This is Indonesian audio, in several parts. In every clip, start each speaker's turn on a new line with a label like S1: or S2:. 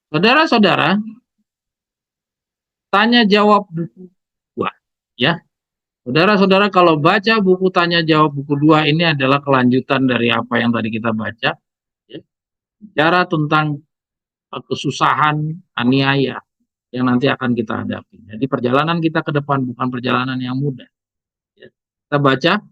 S1: Saudara-saudara, tanya jawab buku 2 ya. Saudara-saudara kalau baca buku tanya jawab buku 2 ini adalah kelanjutan dari apa yang tadi kita baca ya. Bicara tentang kesusahan, aniaya yang nanti akan kita hadapi. Jadi perjalanan kita ke depan bukan perjalanan yang mudah. Ya. Kita baca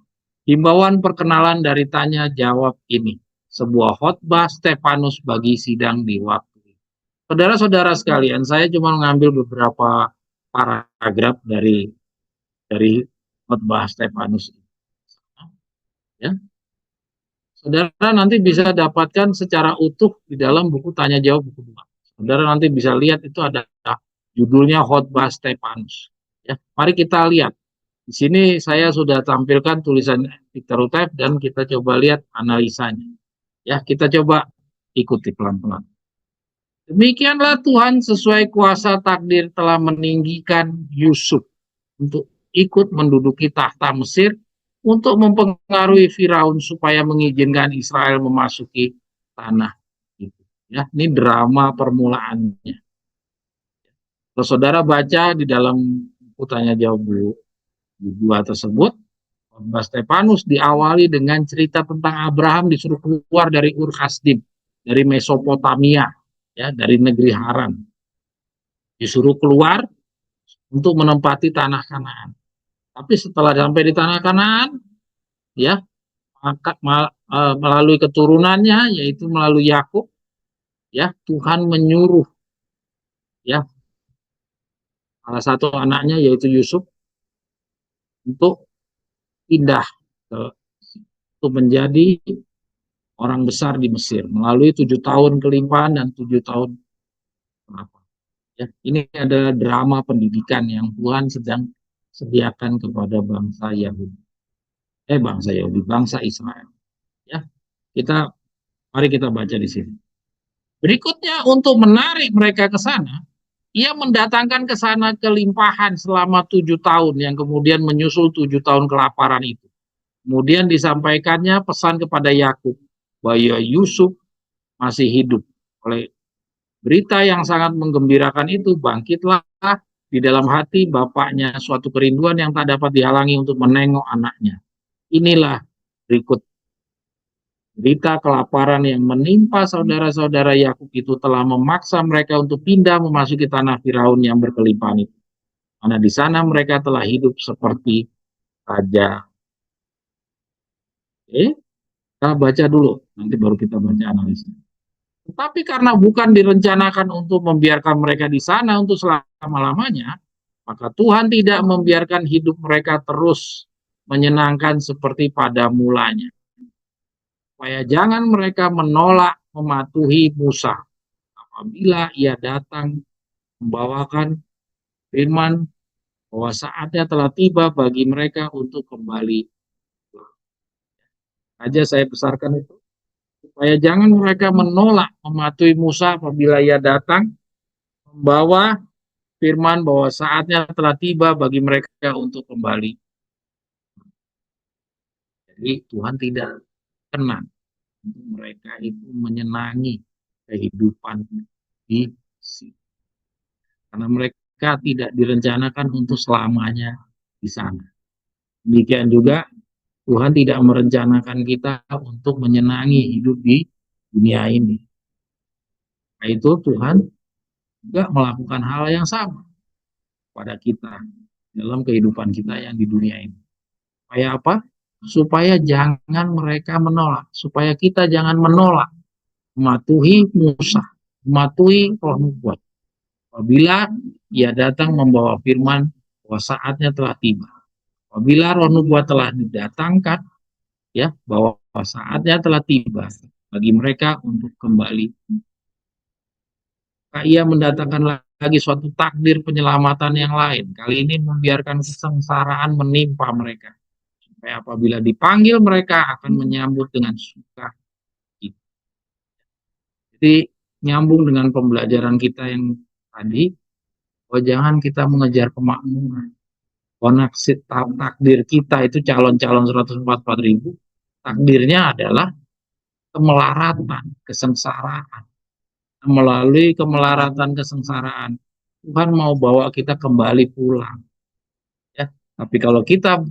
S1: himbauan perkenalan dari tanya jawab ini. Sebuah khotbah Stefanus bagi sidang di waktu itu. Saudara-saudara sekalian, saya cuma mengambil beberapa paragraf dari khotbah Stefanus. Ya. Saudara nanti bisa dapatkan secara utuh di dalam buku tanya jawab buku 2. Saudara nanti bisa lihat itu ada judulnya khotbah Stefanus. Ya, mari kita lihat. Di sini saya sudah tampilkan tulisan Victor Utep dan kita coba lihat analisanya. Ya, kita coba ikuti pelan-pelan. Demikianlah Tuhan sesuai kuasa takdir telah meninggikan Yusuf untuk ikut menduduki tahta Mesir untuk mempengaruhi Firaun supaya mengizinkan Israel memasuki tanah itu. Ya, ini drama permulaannya. Kalau saudara baca di dalam buku tanya jawab dua tersebut, khotbah Stefanus diawali dengan cerita tentang Abraham disuruh keluar dari Ur Kasdim, dari Mesopotamia, ya, dari negeri Haran. Disuruh keluar untuk menempati tanah Kanaan. Tapi setelah sampai di tanah Kanaan, ya, melalui keturunannya, yaitu melalui Yakub, ya, Tuhan menyuruh, ya, salah satu anaknya yaitu Yusuf untuk pindah ke, untuk menjadi orang besar di Mesir melalui 7 tahun kelimpahan dan 7 tahun apa. Ya, ini adalah drama pendidikan yang Tuhan sedang sediakan kepada bangsa Yahudi. Bangsa Israel. Ya, mari kita baca di sini. Berikutnya untuk menarik mereka ke sana, ia mendatangkan ke sana kelimpahan selama 7 tahun yang kemudian menyusul 7 tahun kelaparan itu. Kemudian disampaikannya pesan kepada Yakub bahwa Yusuf masih hidup. Oleh berita yang sangat menggembirakan itu, bangkitlah di dalam hati bapaknya suatu kerinduan yang tak dapat dihalangi untuk menengok anaknya. Inilah berikut berita kelaparan yang menimpa saudara-saudara Yakub itu telah memaksa mereka untuk pindah memasuki tanah Firaun yang berkelimpahan itu. Karena di sana mereka telah hidup seperti raja. Kita baca dulu, nanti baru kita baca analisis. Tetapi karena bukan direncanakan untuk membiarkan mereka di sana untuk selama-lamanya, maka Tuhan tidak membiarkan hidup mereka terus menyenangkan seperti pada mulanya. Supaya jangan mereka menolak mematuhi Musa apabila ia datang membawakan firman bahwa saatnya telah tiba bagi mereka untuk kembali. Aja saya besarkan itu. Supaya jangan mereka menolak mematuhi Musa apabila ia datang membawa firman bahwa saatnya telah tiba bagi mereka untuk kembali. Jadi Tuhan tidak kenal untuk mereka itu menyenangi kehidupan di sini. Karena mereka tidak direncanakan untuk selamanya di sana. Demikian juga Tuhan tidak merencanakan kita untuk menyenangi hidup di dunia ini. Nah, itu Tuhan juga melakukan hal yang sama pada kita dalam kehidupan kita yang di dunia ini. Supaya apa? Supaya jangan mereka menolak, supaya kita jangan menolak mematuhi Musa, mematuhi roh nubuat. Apabila ia datang membawa firman bahwa saatnya telah tiba. Apabila roh nubuat telah didatangkan, ya, bahwa saatnya telah tiba bagi mereka untuk kembali. Ia mendatangkan lagi suatu takdir penyelamatan yang lain. Kali ini membiarkan kesengsaraan menimpa mereka. Supaya apabila dipanggil mereka akan menyambut dengan suka. Jadi nyambung dengan pembelajaran kita yang tadi, bahwa jangan kita mengejar kemakmuran. Konaksit takdir kita itu calon-calon 144.000, takdirnya adalah kemelaratan, kesengsaraan. melalui kemelaratan kesengsaraan. Tuhan mau bawa kita kembali pulang. Ya. Tapi kalau kita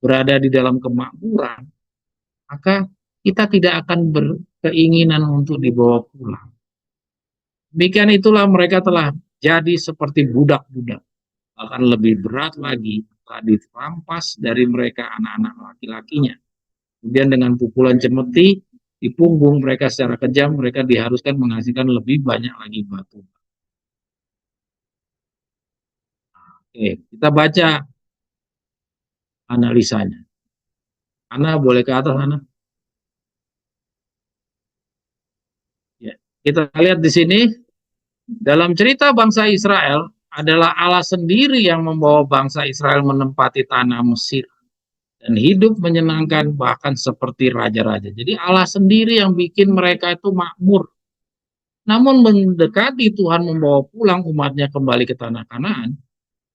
S1: berada di dalam kemakmuran, maka kita tidak akan berkeinginan untuk dibawa pulang. Demikian itulah mereka telah jadi seperti budak-budak. Bahkan lebih berat lagi, telah dirampas dari mereka anak-anak laki-lakinya. Kemudian dengan pukulan cemeti di punggung mereka secara kejam, mereka diharuskan menghasilkan lebih banyak lagi batu. Oke, kita baca analisanya. Ana boleh ke atas, Ana? Ya. Kita lihat di sini, dalam cerita bangsa Israel, adalah Allah sendiri yang membawa bangsa Israel menempati tanah Mesir dan hidup menyenangkan bahkan seperti raja-raja. Jadi Allah sendiri yang bikin mereka itu makmur. Namun mendekati Tuhan membawa pulang umatnya kembali ke tanah Kanaan,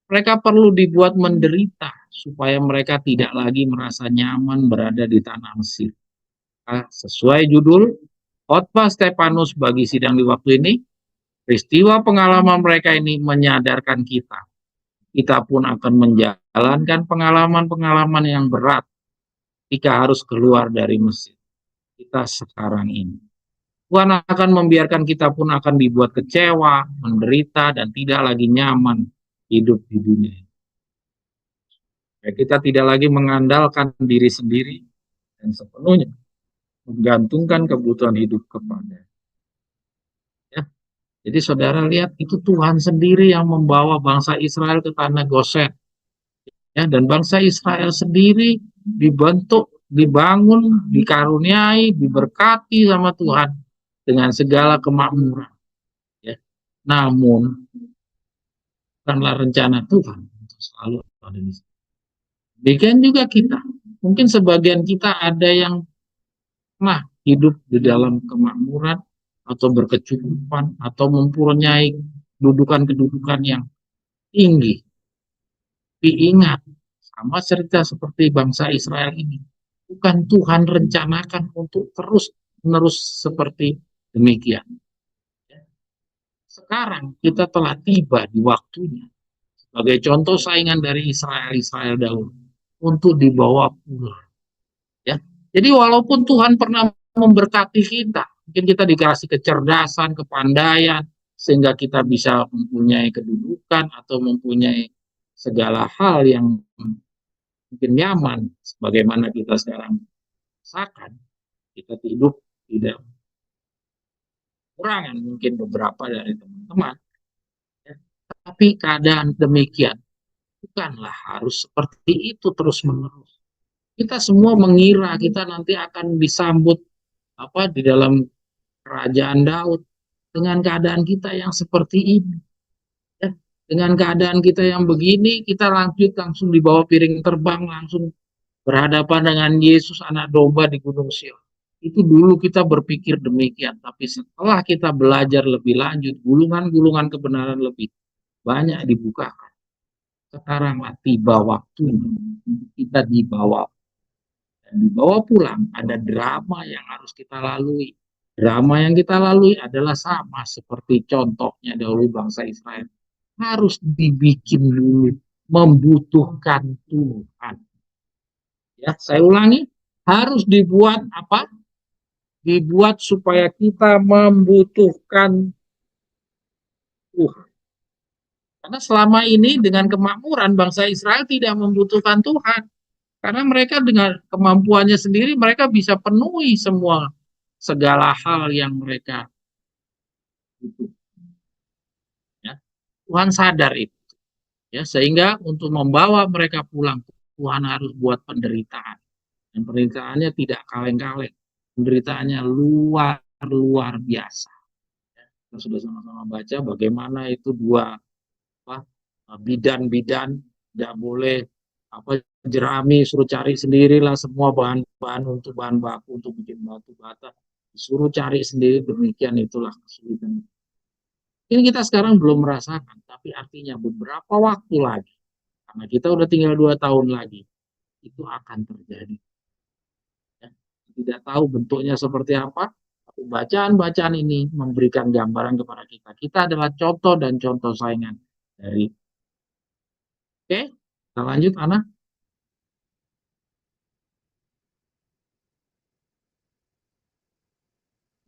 S1: mereka perlu dibuat menderita supaya mereka tidak lagi merasa nyaman berada di tanah Mesir. Sesuai judul khotbah Stefanus bagi sidang di waktu ini, peristiwa pengalaman mereka ini menyadarkan kita. Kita pun akan menjalankan pengalaman-pengalaman yang berat jika harus keluar dari Mesir. Kita sekarang ini. Tuhan akan membiarkan kita pun akan dibuat kecewa, menderita, dan tidak lagi nyaman hidup di dunia. Kita tidak lagi mengandalkan diri sendiri dan sepenuhnya menggantungkan kebutuhan hidup kepada. Ya. Jadi saudara lihat, itu Tuhan sendiri yang membawa bangsa Israel ke tanah Gosen. Ya, dan bangsa Israel sendiri dibentuk, dibangun, dikaruniai, diberkati sama Tuhan dengan segala kemakmuran. Ya. Namun, bukanlah rencana Tuhan untuk selalu ada di sini. Demikian juga kita. Mungkin sebagian kita ada yang hidup di dalam kemakmuran atau berkecukupan atau mempunyai kedudukan-kedudukan yang tinggi. Tapi ingat, sama cerita seperti bangsa Israel ini, bukan Tuhan rencanakan untuk terus-menerus seperti demikian. Sekarang kita telah tiba di waktunya, sebagai contoh saingan dari Israel dahulu, untuk dibawa pulang. Ya. Jadi walaupun Tuhan pernah memberkati kita, mungkin kita dikasih kecerdasan, kepandaian, sehingga kita bisa mempunyai kedudukan atau mempunyai segala hal yang mungkin nyaman, sebagaimana kita sekarang rasakan, kita hidup tidak kurangan mungkin beberapa dari teman-teman. Ya. Tapi keadaan demikian bukanlah harus seperti itu terus-menerus. Kita semua mengira kita nanti akan disambut di dalam kerajaan Daud dengan keadaan kita yang seperti ini. Ya. Dengan keadaan kita yang begini, kita langsung dibawa piring terbang, langsung berhadapan dengan Yesus anak domba di Gunung Sion. Itu dulu kita berpikir demikian, tapi setelah kita belajar lebih lanjut, gulungan-gulungan kebenaran lebih banyak dibukakan. Sekaranglah tiba waktunya kita dibawa. Dan dibawa pulang, ada drama yang harus kita lalui. Drama yang kita lalui adalah sama seperti contohnya dahulu bangsa Israel. Harus dibikin dulu, membutuhkan Tuhan. Ya, saya ulangi, harus dibuat apa? Dibuat supaya kita membutuhkan Tuhan. Karena selama ini dengan kemakmuran bangsa Israel tidak membutuhkan Tuhan. Karena mereka dengan kemampuannya sendiri mereka bisa penuhi semua segala hal yang mereka butuh. Ya. Tuhan sadar itu. Ya, sehingga untuk membawa mereka pulang, Tuhan harus buat penderitaan. Dan penderitaannya tidak kaleng-kaleng. Penderitaannya luar biasa. Kita sudah sama-sama baca bagaimana itu dua bidan tidak boleh jerami, suruh cari sendirilah semua bahan-bahan untuk bahan baku untuk bikin batu bata, disuruh cari sendiri. Demikian itulah kesulitan. Ini kita sekarang belum merasakan, tapi artinya beberapa waktu lagi, karena kita udah tinggal 2 tahun lagi, itu akan terjadi. Ya. Tidak tahu bentuknya seperti apa, bacaan-bacaan ini memberikan gambaran kepada kita. Kita adalah contoh dan contoh saingan dari. Oke, kita lanjut, Ana.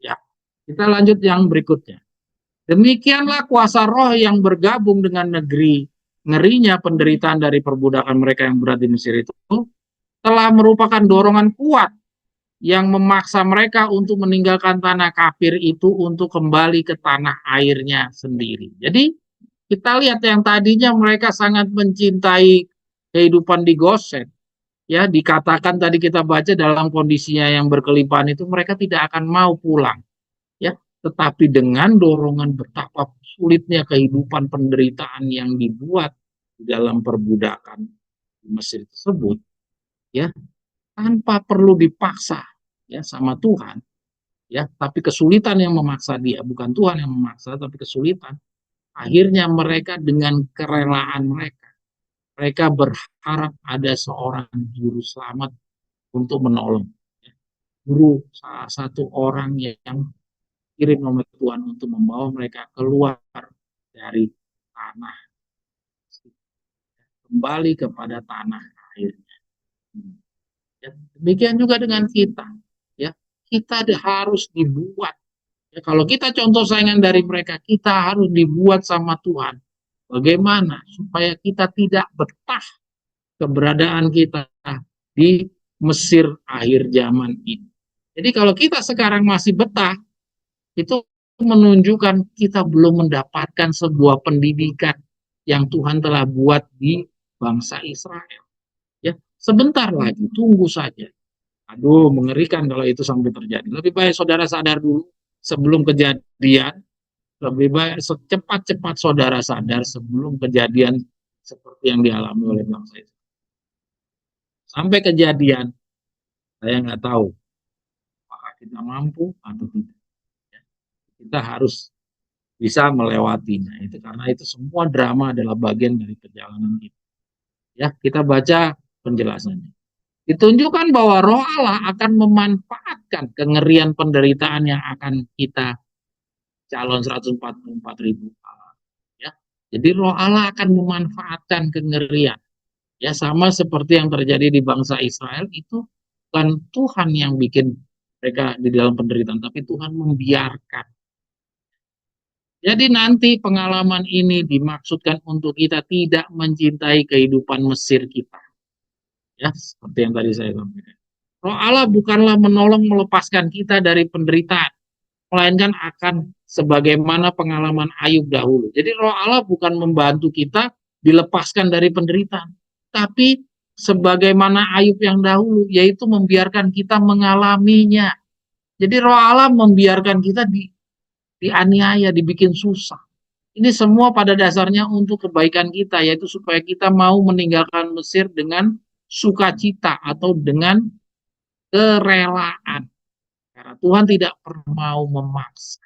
S1: Ya, kita lanjut yang berikutnya. Demikianlah kuasa roh yang bergabung dengan negeri ngerinya penderitaan dari perbudakan mereka yang berat di Mesir itu telah merupakan dorongan kuat yang memaksa mereka untuk meninggalkan tanah kafir itu untuk kembali ke tanah airnya sendiri. Jadi kita lihat yang tadinya mereka sangat mencintai kehidupan di Gosen, ya dikatakan tadi kita baca dalam kondisinya yang berkelimpahan itu mereka tidak akan mau pulang, ya. Tetapi dengan dorongan betapa sulitnya kehidupan penderitaan yang dibuat di dalam perbudakan di Mesir tersebut, ya tanpa perlu dipaksa, ya sama Tuhan, ya tapi kesulitan yang memaksa dia, bukan Tuhan yang memaksa tapi kesulitan. Akhirnya mereka dengan kerelaan mereka berharap ada seorang juru selamat untuk menolong. Guru salah satu orang yang kirim oleh Tuhan untuk membawa mereka keluar dari tanah, kembali kepada tanah airnya. Ya, demikian juga dengan kita, ya kita harus dibuat. Ya, kalau kita contoh saingan dari mereka, kita harus dibuat sama Tuhan. Bagaimana supaya kita tidak betah keberadaan kita di Mesir akhir zaman ini. Jadi kalau kita sekarang masih betah, itu menunjukkan kita belum mendapatkan sebuah pendidikan yang Tuhan telah buat di bangsa Israel. Ya, sebentar lagi, tunggu saja. Aduh, mengerikan kalau itu sampai terjadi. Lebih baik saudara sadar dulu sebelum kejadian, lebih baik secepat-cepat saudara sadar sebelum kejadian seperti yang dialami oleh bangsa Israel. Sampai kejadian, saya nggak tahu apakah kita mampu atau tidak. Kita harus bisa melewatinya. Itu karena itu semua drama adalah bagian dari perjalanan kita. Ya, kita baca penjelasannya. Ditunjukkan bahwa Roh Allah akan memanfaatkan kengerian penderitaan yang akan kita calon 144.000. Ya. Jadi Roh Allah akan memanfaatkan kengerian. Ya sama seperti yang terjadi di bangsa Israel itu bukan Tuhan yang bikin mereka di dalam penderitaan, tapi Tuhan membiarkan. Jadi nanti pengalaman ini dimaksudkan untuk kita tidak mencintai kehidupan Mesir kita. Ya, seperti yang tadi saya sampaikan. Roh Allah bukanlah menolong melepaskan kita dari penderitaan, melainkan akan sebagaimana pengalaman Ayub dahulu. Jadi Roh Allah bukan membantu kita dilepaskan dari penderitaan, tapi sebagaimana Ayub yang dahulu, yaitu membiarkan kita mengalaminya. Jadi Roh Allah membiarkan kita dianiaya, dibikin susah. Ini semua pada dasarnya untuk kebaikan kita, yaitu supaya kita mau meninggalkan Mesir dengan sukacita atau dengan kerelaan. Karena Tuhan tidak pernah mau memaksa.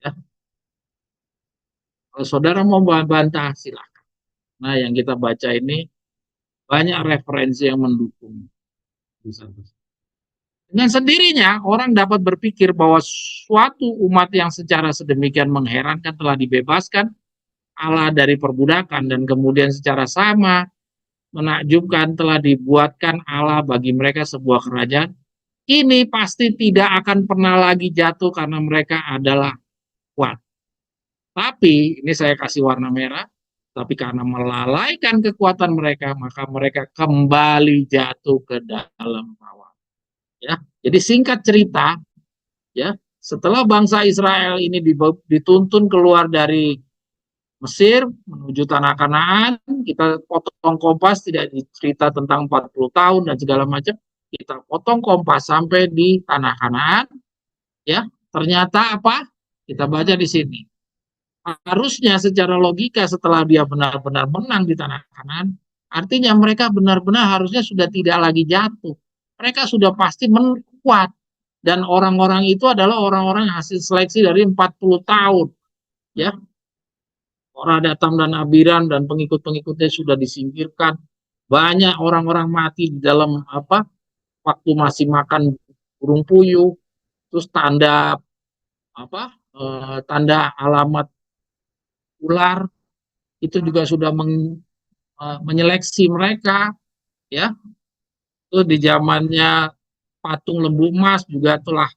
S1: Ya. Kalau saudara mau bantah, silakan. Nah, yang kita baca ini banyak referensi yang mendukung. Dengan sendirinya, orang dapat berpikir bahwa suatu umat yang secara sedemikian mengherankan telah dibebaskan Allah dari perbudakan dan kemudian secara sama menakjubkan telah dibuatkan Allah bagi mereka sebuah kerajaan. Ini pasti tidak akan pernah lagi jatuh karena mereka adalah kuat. Tapi, ini saya kasih warna merah, tapi karena melalaikan kekuatan mereka, maka mereka kembali jatuh ke dalam bawah. Ya, jadi singkat cerita, ya, setelah bangsa Israel ini dituntun keluar dari Mesir menuju tanah Kanaan, kita potong kompas, tidak cerita tentang 40 tahun dan segala macam, kita potong kompas sampai di tanah Kanaan, ya. Ternyata apa? Kita baca di sini. Harusnya secara logika setelah dia benar-benar menang di tanah Kanaan, artinya mereka benar-benar harusnya sudah tidak lagi jatuh. Mereka sudah pasti menkuat. Dan orang-orang itu adalah orang-orang hasil seleksi dari 40 tahun. Ya, orang Datang dan Abiram dan pengikut-pengikutnya sudah disingkirkan. Banyak orang-orang mati di dalam waktu masih makan burung puyuh. terus tanda tanda alamat ular itu juga sudah menyeleksi mereka, ya. Itu di zamannya patung lembu emas juga telah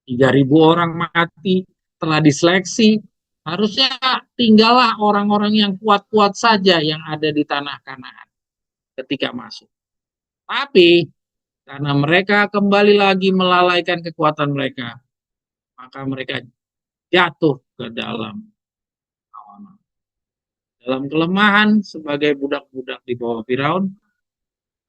S1: 3.000 orang mati, telah diseleksi. Harusnya tinggallah orang-orang yang kuat-kuat saja yang ada di tanah Kanaan ketika masuk. Tapi karena mereka kembali lagi melalaikan kekuatan mereka, maka mereka jatuh ke dalam tawanan. Dalam kelemahan sebagai budak-budak di bawah Firaun,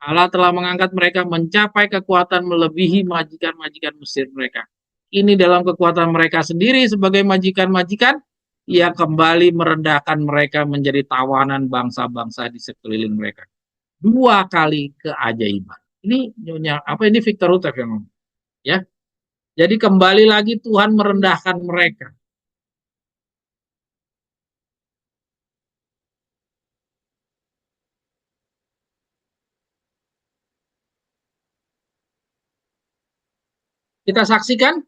S1: Allah telah mengangkat mereka mencapai kekuatan melebihi majikan-majikan Mesir mereka. Ini dalam kekuatan mereka sendiri sebagai majikan-majikan, ia kembali merendahkan mereka menjadi tawanan bangsa-bangsa di sekeliling mereka. 2 kali keajaiban. Ini nyonya ini Victor Hutef yang ngomong, ya. Jadi kembali lagi Tuhan merendahkan mereka. Kita saksikan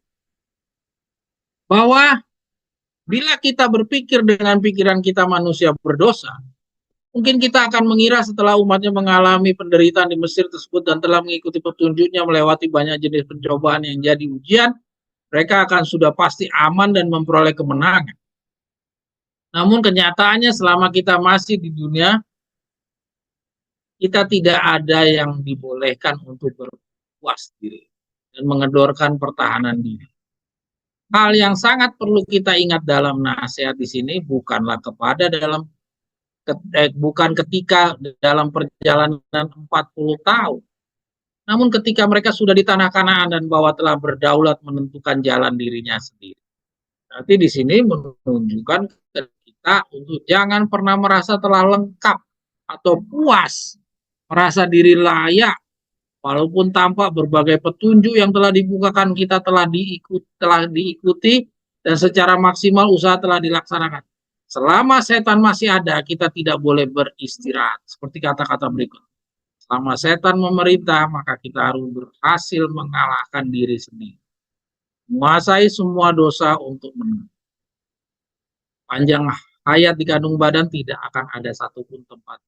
S1: bahwa bila kita berpikir dengan pikiran kita manusia berdosa, mungkin kita akan mengira setelah umatnya mengalami penderitaan di Mesir tersebut dan telah mengikuti petunjuknya melewati banyak jenis pencobaan yang jadi ujian, mereka akan sudah pasti aman dan memperoleh kemenangan. Namun kenyataannya selama kita masih di dunia, kita tidak ada yang dibolehkan untuk berpuas diri dan mengendorkan pertahanan diri. Hal yang sangat perlu kita ingat dalam nasihat di sini bukanlah bukan ketika dalam perjalanan 40 tahun, namun ketika mereka sudah di tanah Kanaan dan bahwa telah berdaulat menentukan jalan dirinya sendiri. Nanti di sini menunjukkan kita untuk jangan pernah merasa telah lengkap atau puas, merasa diri layak, walaupun tampak berbagai petunjuk yang telah dibukakan kita telah diikuti dan secara maksimal usaha telah dilaksanakan. Selama setan masih ada, kita tidak boleh beristirahat. Seperti kata-kata berikut. Selama setan memerintah, maka kita harus berhasil mengalahkan diri sendiri. Menguasai semua dosa untuk menang. Panjang hayat di kandung badan tidak akan ada satupun tempat.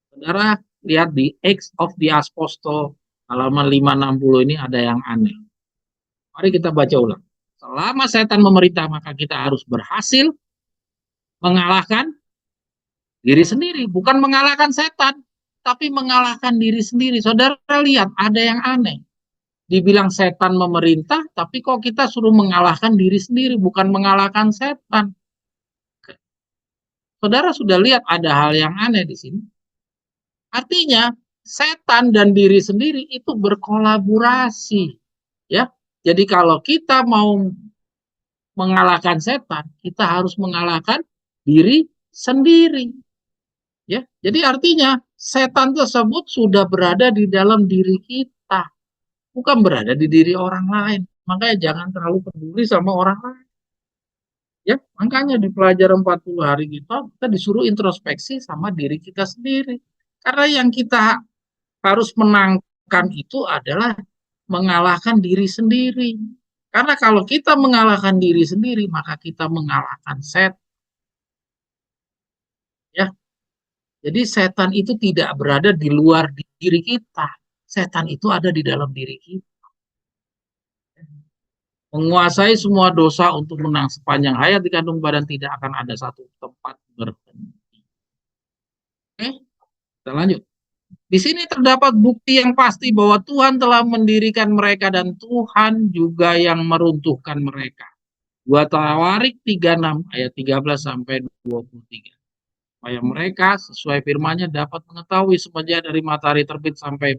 S1: Saudara, lihat di Acts of the Apostle halaman 560 ini ada yang aneh. Mari kita baca ulang. Selama setan memerintah, maka kita harus berhasil mengalahkan diri sendiri. Bukan mengalahkan setan, tapi mengalahkan diri sendiri. Saudara lihat, ada yang aneh. Dibilang setan memerintah, tapi kok kita suruh mengalahkan diri sendiri, bukan mengalahkan setan. Saudara sudah lihat ada hal yang aneh di sini. Artinya, setan dan diri sendiri itu berkolaborasi. Ya, jadi kalau kita mau mengalahkan setan, kita harus mengalahkan diri sendiri. Ya, jadi artinya setan tersebut sudah berada di dalam diri kita, bukan berada di diri orang lain. Makanya jangan terlalu peduli sama orang lain. Ya, makanya di pelajaran 40 hari kita disuruh introspeksi sama diri kita sendiri. Karena yang kita harus menangkan itu adalah mengalahkan diri sendiri. Karena kalau kita mengalahkan diri sendiri, maka kita mengalahkan setan. Ya, jadi setan itu tidak berada di luar diri kita. Setan itu ada di dalam diri kita. Menguasai semua dosa untuk menang sepanjang hayat di kandung badan tidak akan ada satu tempat berhenti. Oke, kita lanjut. Di sini terdapat bukti yang pasti bahwa Tuhan telah mendirikan mereka dan Tuhan juga yang meruntuhkan mereka. 2 Tawarik 36 ayat 13 sampai 23. Supaya mereka sesuai firman-Nya dapat mengetahui semenjak dari matahari terbit sampai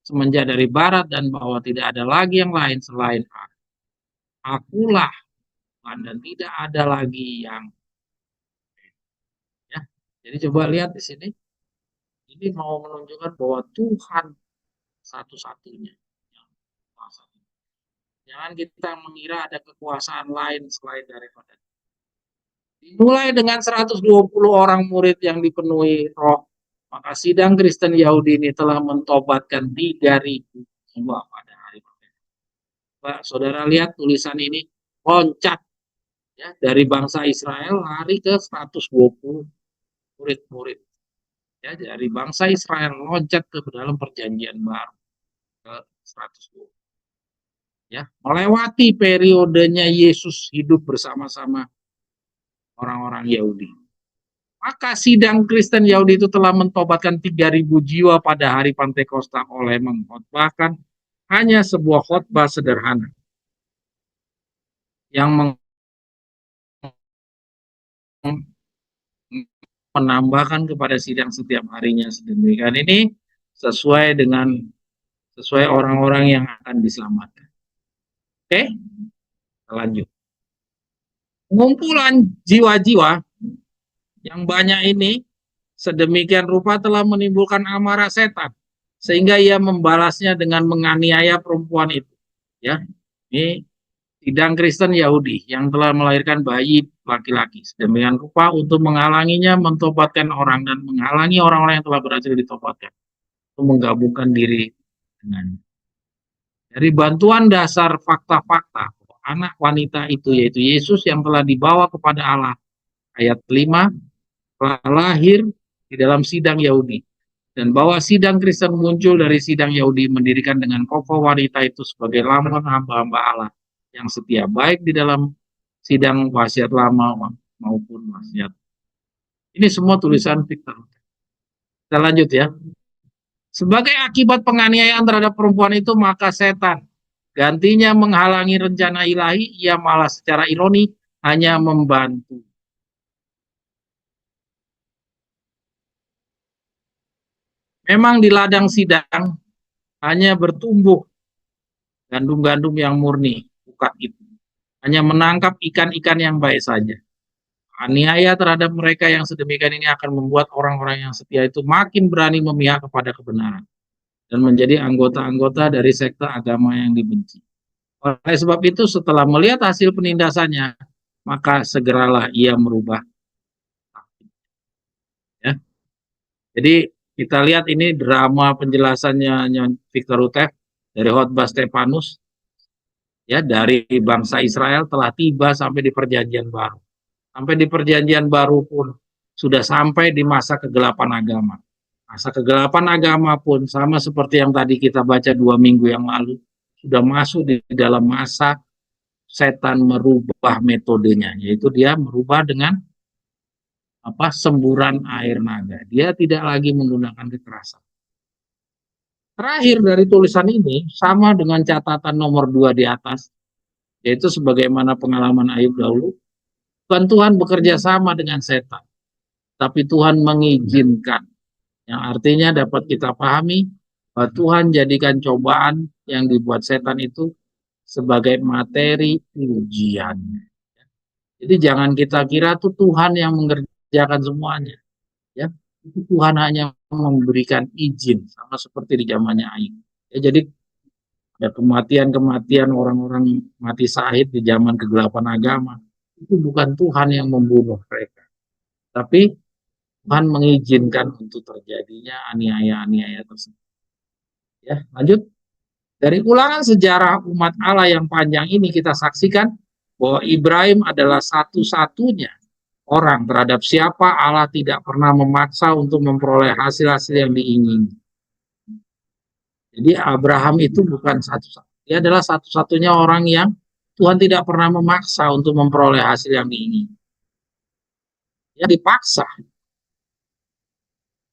S1: semenjak dari barat dan bahwa tidak ada lagi yang lain selain Aku. Akulah Tuhan dan tidak ada lagi yang, ya. Jadi coba lihat di sini. Ini mau menunjukkan bahwa Tuhan satu-satunya yang kuasa. Jangan kita mengira ada kekuasaan lain selain daripada. Dimulai dengan 120 orang murid yang dipenuhi roh, maka sidang Kristen Yahudi ini telah mentobatkan 3.000 jiwa pada hari pertama. Pak, saudara lihat tulisan ini, loncat ya dari bangsa Israel lari ke 120 murid-murid. Ya, dari bangsa Israel loncat ke dalam perjanjian baru ke 120. Ya, melewati periodenya Yesus hidup bersama-sama orang-orang Yahudi. Maka sidang Kristen Yahudi itu telah mentobatkan 3.000 jiwa pada hari Pantekosta oleh mengkhotbahkan hanya sebuah khotbah sederhana yang menambahkan kepada sidang setiap harinya sedemikian ini sesuai orang-orang yang akan diselamatkan. Oke, lanjut. Pengumpulan jiwa-jiwa yang banyak ini sedemikian rupa telah menimbulkan amarah setan sehingga ia membalasnya dengan menganiaya perempuan itu. Ya, ini sidang Kristen Yahudi yang telah melahirkan bayi laki-laki sedemikian rupa untuk menghalanginya mentobatkan orang dan menghalangi orang-orang yang telah berhasil ditobatkan untuk menggabungkan diri dengan. Dari bantuan dasar fakta-fakta anak wanita itu yaitu Yesus yang telah dibawa kepada Allah, ayat 5 telah lahir di dalam sidang Yahudi, dan bahwa sidang Kristen muncul dari sidang Yahudi mendirikan dengan kokoh wanita itu sebagai lambang hamba-hamba Allah yang setia baik di dalam sidang wasiat lama maupun wasiat. Ini semua tulisan Victor. Kita lanjut ya. Sebagai akibat penganiayaan terhadap perempuan itu, maka setan gantinya menghalangi rencana ilahi, ia malah secara ironi hanya membantu. Memang di ladang sidang hanya bertumbuh gandum-gandum yang murni, bukan itu. Hanya menangkap ikan-ikan yang baik saja. Aniaya terhadap mereka yang sedemikian ini akan membuat orang-orang yang setia itu makin berani memihak kepada kebenaran dan menjadi anggota-anggota dari sekte agama yang dibenci. Oleh sebab itu, setelah melihat hasil penindasannya, maka segeralah ia merubah. Ya. Jadi kita lihat ini drama penjelasannya Victor Utef dari khotbah Stefanus, ya, dari bangsa Israel telah tiba sampai di perjanjian baru. Sampai di perjanjian baru pun sudah sampai di masa kegelapan agama. Masa kegelapan agama pun sama seperti yang tadi kita baca 2 minggu yang lalu, sudah masuk di dalam masa setan merubah metodenya, yaitu dia merubah dengan semburan air naga. Dia tidak lagi menggunakan kekerasan. Terakhir dari tulisan ini sama dengan catatan nomor 2 di atas, yaitu sebagaimana pengalaman Ayub dahulu, bukan Tuhan bekerja sama dengan setan, tapi Tuhan mengizinkan. Yang artinya dapat kita pahami bahwa Tuhan jadikan cobaan yang dibuat setan itu sebagai materi ujian. Jadi jangan kita kira tuh Tuhan yang mengerjakan semuanya. Ya, itu Tuhan hanya memberikan izin sama seperti di zamannya Ayub. Ya, jadi ada kematian-kematian orang-orang mati syahid di zaman kegelapan agama. Itu bukan Tuhan yang membunuh mereka, tapi Tuhan mengizinkan untuk terjadinya aniaya-aniaya tersebut. Ya, lanjut. Dari ulangan sejarah umat Allah yang panjang ini kita saksikan bahwa Ibrahim adalah satu-satunya orang terhadap siapa Allah tidak pernah memaksa untuk memperoleh hasil-hasil yang diingini. Jadi Abraham itu bukan satu-satunya, dia adalah satu-satunya orang yang Tuhan tidak pernah memaksa untuk memperoleh hasil yang diingini. Dia dipaksa.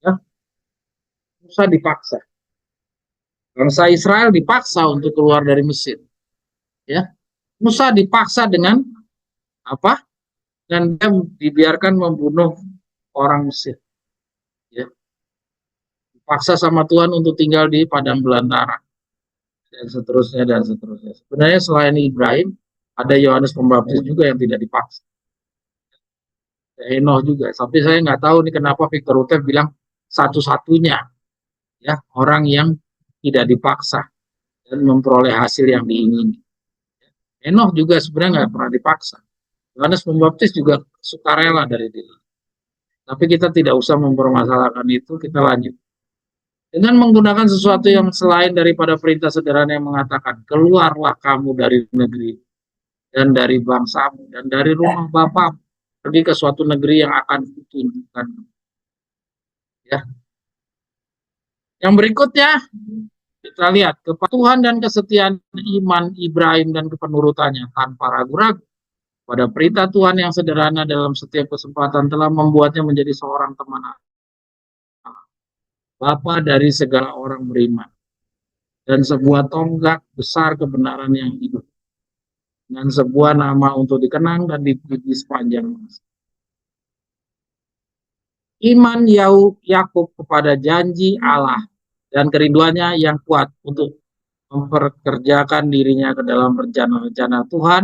S1: Ya, Musa dipaksa. Bangsa Israel dipaksa untuk keluar dari Mesir. Ya, Musa dipaksa dengan apa? Dan dia dibiarkan membunuh orang Mesir. Ya, dipaksa sama Tuhan untuk tinggal di padang belantara dan seterusnya dan seterusnya. Sebenarnya selain Ibrahim, ada Yohanes Pembaptis juga yang tidak dipaksa. Enoh juga. Tapi saya nggak tahu nih kenapa Victor Utef bilang satu-satunya ya orang yang tidak dipaksa dan memperoleh hasil yang diingini. Enoh juga sebenarnya nggak pernah dipaksa. Yohanes Pembaptis juga sukarela dari diri. Tapi kita tidak usah mempermasalahkan itu, kita lanjut. dengan menggunakan sesuatu yang selain daripada perintah sederhana yang mengatakan, keluarlah kamu dari negeri dan dari bangsamu dan dari rumah Bapa, pergi ke suatu negeri yang akan kutunjukkan. Ya. Yang berikutnya kita lihat kepatuhan dan kesetiaan iman Ibrahim dan kepenurutannya tanpa ragu-ragu pada perintah Tuhan yang sederhana dalam setiap kesempatan telah membuatnya menjadi seorang teman Allah, Bapa dari segala orang beriman, dan sebuah tonggak besar kebenaran yang hidup, dengan sebuah nama untuk dikenang dan dipuji sepanjang masa. Iman Yakub kepada janji Allah dan kerinduannya yang kuat untuk memperkerjakan dirinya ke dalam rencana-rencana Tuhan,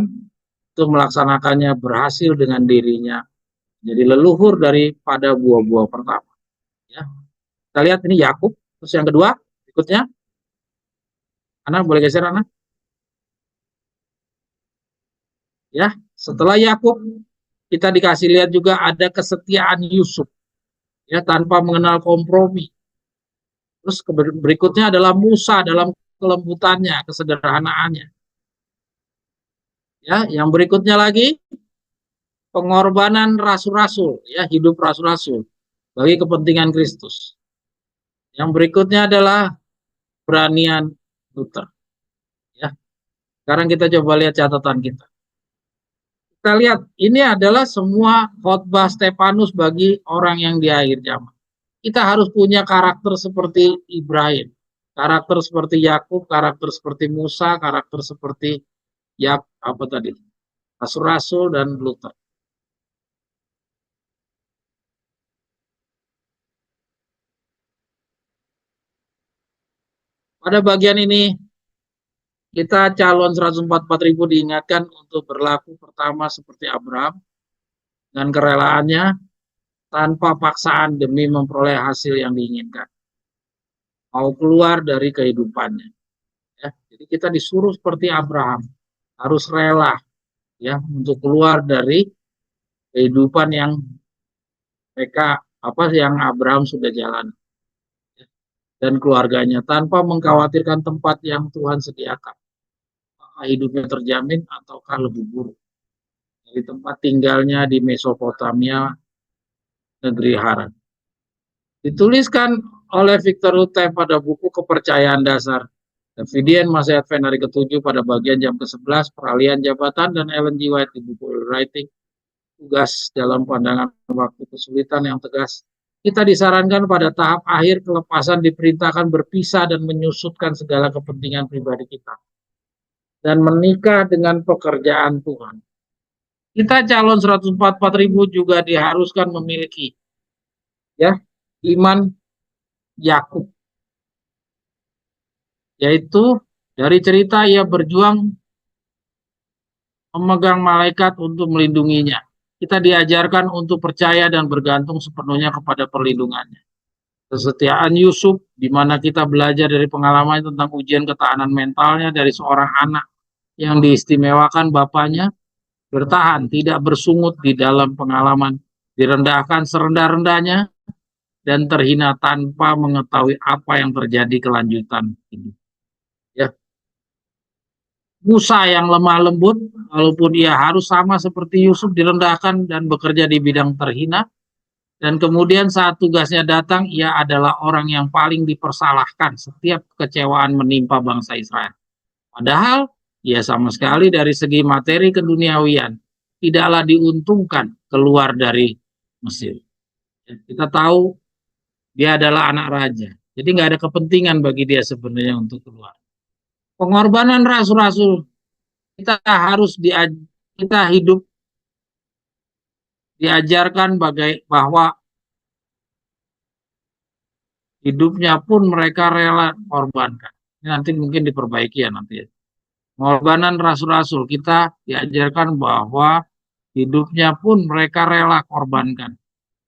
S1: untuk melaksanakannya berhasil dengan dirinya. Jadi leluhur daripada buah-buah pertama. Ya. Kita lihat ini Yakub. Terus yang kedua, berikutnya. Ana boleh geser Ana? Ya, setelah Yakub kita dikasih lihat juga ada kesetiaan Yusuf. Ya, tanpa mengenal kompromi. Terus berikutnya adalah Musa dalam kelembutannya, kesederhanaannya. Ya, yang berikutnya lagi pengorbanan rasul-rasul, ya, hidup rasul-rasul bagi kepentingan Kristus. Yang berikutnya adalah keberanian Luther. Ya, sekarang kita coba lihat catatan kita. Kita lihat ini adalah semua khotbah Stefanus bagi orang yang di akhir zaman. Kita harus punya karakter seperti Ibrahim, karakter seperti Yakub, karakter seperti Musa, karakter seperti rasul-rasul dan Luther. Pada bagian ini kita calon 144.000 diingatkan untuk berlaku pertama seperti Abraham dengan kerelaannya tanpa paksaan demi memperoleh hasil yang diinginkan. Mau keluar dari kehidupannya. Ya, jadi kita disuruh seperti Abraham, harus rela ya untuk keluar dari kehidupan yang yang Abraham sudah jalan ya, dan keluarganya tanpa mengkhawatirkan tempat yang Tuhan sediakan. Apakah hidupnya terjamin ataukah lebih buruk dari tempat tinggalnya di Mesopotamia, negeri Haran. Dituliskan oleh Victor Hutte pada buku Kepercayaan Dasar Davidian Masa Advent hari ke-7 pada bagian jam ke-11 peralihan jabatan, dan Ellen G. White di buku Writing Tugas dalam Pandangan Waktu Kesulitan yang Tegas. Kita disarankan pada tahap akhir kelepasan diperintahkan berpisah dan menyusutkan segala kepentingan pribadi kita dan menikah dengan pekerjaan Tuhan. Kita calon 144.000 juga diharuskan memiliki ya iman Yakub, yaitu dari cerita ia berjuang memegang malaikat untuk melindunginya. Kita diajarkan untuk percaya dan bergantung sepenuhnya kepada perlindungannya. Kesetiaan Yusuf, di mana kita belajar dari pengalaman tentang ujian ketahanan mentalnya dari seorang anak yang diistimewakan bapaknya, bertahan, tidak bersungut di dalam pengalaman, direndahkan serendah-rendahnya, dan terhina tanpa mengetahui apa yang terjadi kelanjutan hidup. Ya. Musa yang lemah lembut, walaupun ia harus sama seperti Yusuf direndahkan dan bekerja di bidang terhina, dan kemudian saat tugasnya datang, ia adalah orang yang paling dipersalahkan setiap kekecewaan menimpa bangsa Israel. Padahal, ia sama sekali dari segi materi keduniawian tidaklah diuntungkan keluar dari Mesir. Kita tahu dia adalah anak raja, jadi nggak ada kepentingan bagi dia sebenarnya untuk keluar. Pengorbanan rasul-rasul, kita hidup diajarkan bahwa hidupnya pun mereka rela korbankan. Ini nanti mungkin diperbaiki ya nanti. Pengorbanan rasul-rasul, kita diajarkan bahwa hidupnya pun mereka rela korbankan.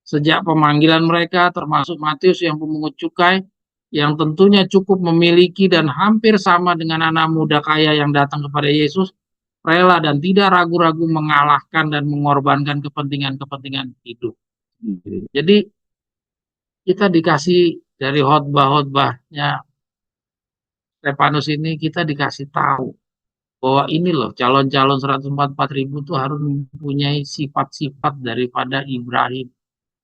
S1: Sejak pemanggilan mereka, termasuk Matius yang pemungut cukai, yang tentunya cukup memiliki dan hampir sama dengan anak muda kaya yang datang kepada Yesus, rela dan tidak ragu-ragu mengalahkan dan mengorbankan kepentingan-kepentingan hidup. Jadi kita dikasih dari khotbah-khotbahnya Stefanus ini kita dikasih tahu bahwa ini loh calon-calon 144.000 tuh harus mempunyai sifat-sifat daripada Ibrahim,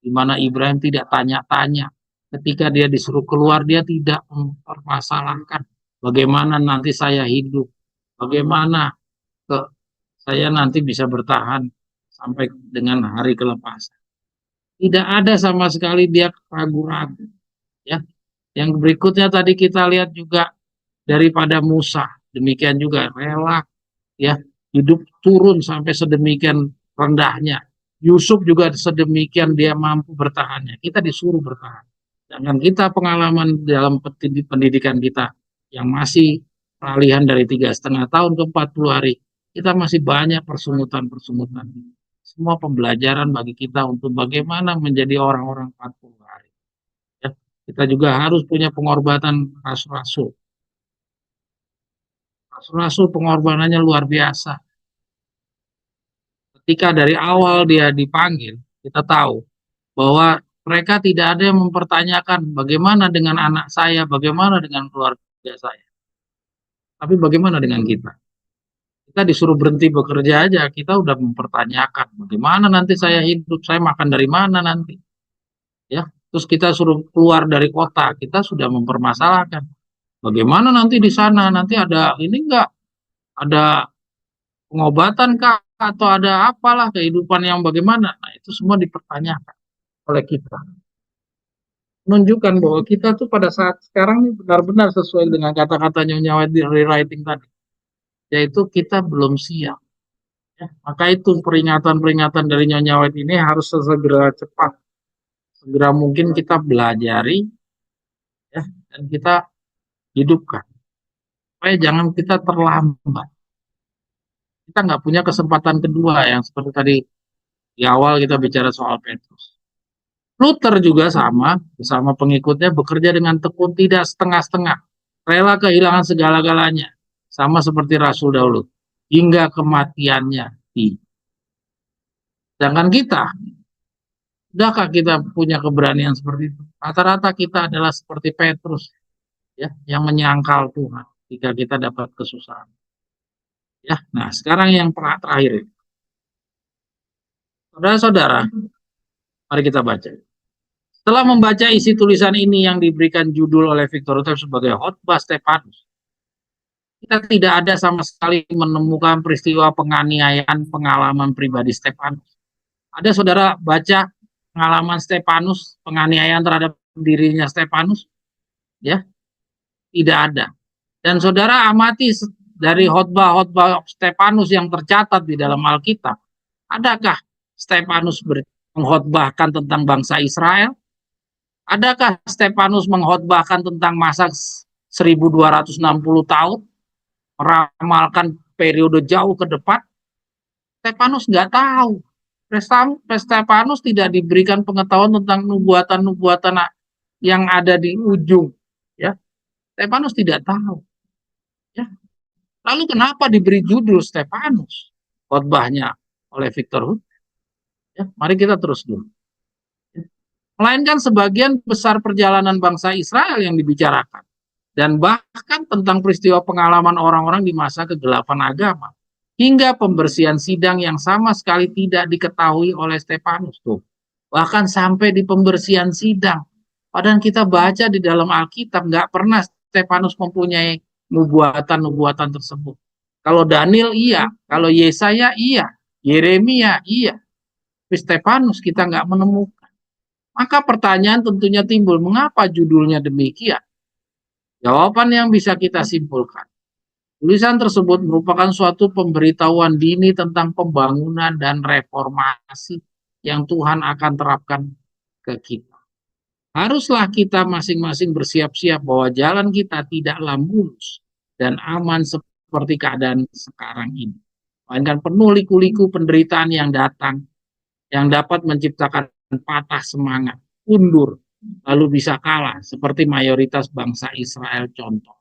S1: di mana Ibrahim tidak tanya-tanya. Ketika dia disuruh keluar, dia tidak mempermasalahkan bagaimana nanti saya hidup, bagaimana ke saya nanti bisa bertahan sampai dengan hari kelepasan. Tidak ada sama sekali dia ragu-ragu. Ya, yang berikutnya tadi kita lihat juga daripada Musa, demikian juga rela ya hidup turun sampai sedemikian rendahnya. Yusuf juga sedemikian dia mampu bertahannya. Kita disuruh bertahan. Dengan kita pengalaman dalam pendidikan kita yang masih peralihan dari 3,5 tahun ke 40 hari, kita masih banyak persungutan-persungutan. Semua pembelajaran bagi kita untuk bagaimana menjadi orang-orang 40 hari. Ya, kita juga harus punya pengorbanan rasul-rasul. Rasul-rasul pengorbanannya luar biasa. Ketika dari awal dia dipanggil, kita tahu bahwa mereka tidak ada yang mempertanyakan bagaimana dengan anak saya, bagaimana dengan keluarga saya. Tapi bagaimana dengan kita? Kita disuruh berhenti bekerja aja, kita udah mempertanyakan bagaimana nanti saya hidup, saya makan dari mana nanti. Ya, terus kita suruh keluar dari kota, kita sudah mempermasalahkan bagaimana nanti di sana, nanti ada ini enggak, ada pengobatan kah atau ada apalah kehidupan yang bagaimana. Nah, itu semua dipertanyakan oleh kita. Menunjukkan bahwa kita tuh pada saat sekarang ini benar-benar sesuai dengan kata-kata Nyonya White di rewriting tadi, yaitu kita belum siap. Ya, maka itu peringatan-peringatan dari Nyonya White ini harus segera cepat, segera mungkin kita belajari, ya, dan kita hidupkan. Supaya jangan kita terlambat. Kita nggak punya kesempatan kedua yang seperti tadi di awal kita bicara soal Petrus. Luther juga sama, bersama pengikutnya bekerja dengan tekun, tidak setengah-setengah, rela kehilangan segala-galanya, sama seperti Rasul dahulu, hingga kematiannya. Sedangkan kita, sudahkah kita punya keberanian seperti itu? Rata-rata kita adalah seperti Petrus, ya, yang menyangkal Tuhan jika kita dapat kesusahan. Ya, nah sekarang yang terakhir, saudara-saudara, mari kita baca. Setelah membaca isi tulisan ini yang diberikan judul oleh Victor Hugo sebagai khotbah Stefanus, kita tidak ada sama sekali menemukan peristiwa penganiayaan pengalaman pribadi Stefanus. Ada saudara baca pengalaman Stefanus, penganiayaan terhadap dirinya Stefanus? Ya, tidak ada. Dan saudara amati dari khotbah-khotbah Stefanus yang tercatat di dalam Alkitab, adakah Stefanus mengkhotbahkan tentang bangsa Israel? Adakah Stefanus mengkhotbahkan tentang masa 1260 tahun, meramalkan periode jauh ke depan? Stefanus nggak tahu. Stefanus tidak diberikan pengetahuan tentang nubuatan-nubuatan yang ada di ujung. Ya, Stefanus tidak tahu. Ya. Lalu kenapa diberi judul Stefanus khotbahnya oleh Victor Hugo? Ya, mari kita terus dulu. Melainkan sebagian besar perjalanan bangsa Israel yang dibicarakan. Dan bahkan tentang peristiwa pengalaman orang-orang di masa kegelapan agama. Hingga pembersihan sidang yang sama sekali tidak diketahui oleh Stefanus. Tuh. Bahkan sampai di pembersihan sidang. Padahal kita baca di dalam Alkitab, nggak pernah Stefanus mempunyai nubuatan-nubuatan tersebut. Kalau Daniel iya, kalau Yesaya iya, Yeremia iya. Tapi Stefanus kita nggak menemukan. Maka pertanyaan tentunya timbul, mengapa judulnya demikian? Jawaban yang bisa kita simpulkan. Tulisan tersebut merupakan suatu pemberitahuan dini tentang pembangunan dan reformasi yang Tuhan akan terapkan ke kita. Haruslah kita masing-masing bersiap-siap bahwa jalan kita tidaklah mulus dan aman seperti keadaan sekarang ini. Melainkan penuh liku-liku penderitaan yang datang, yang dapat menciptakan patah semangat, undur, lalu bisa kalah seperti mayoritas bangsa Israel contoh.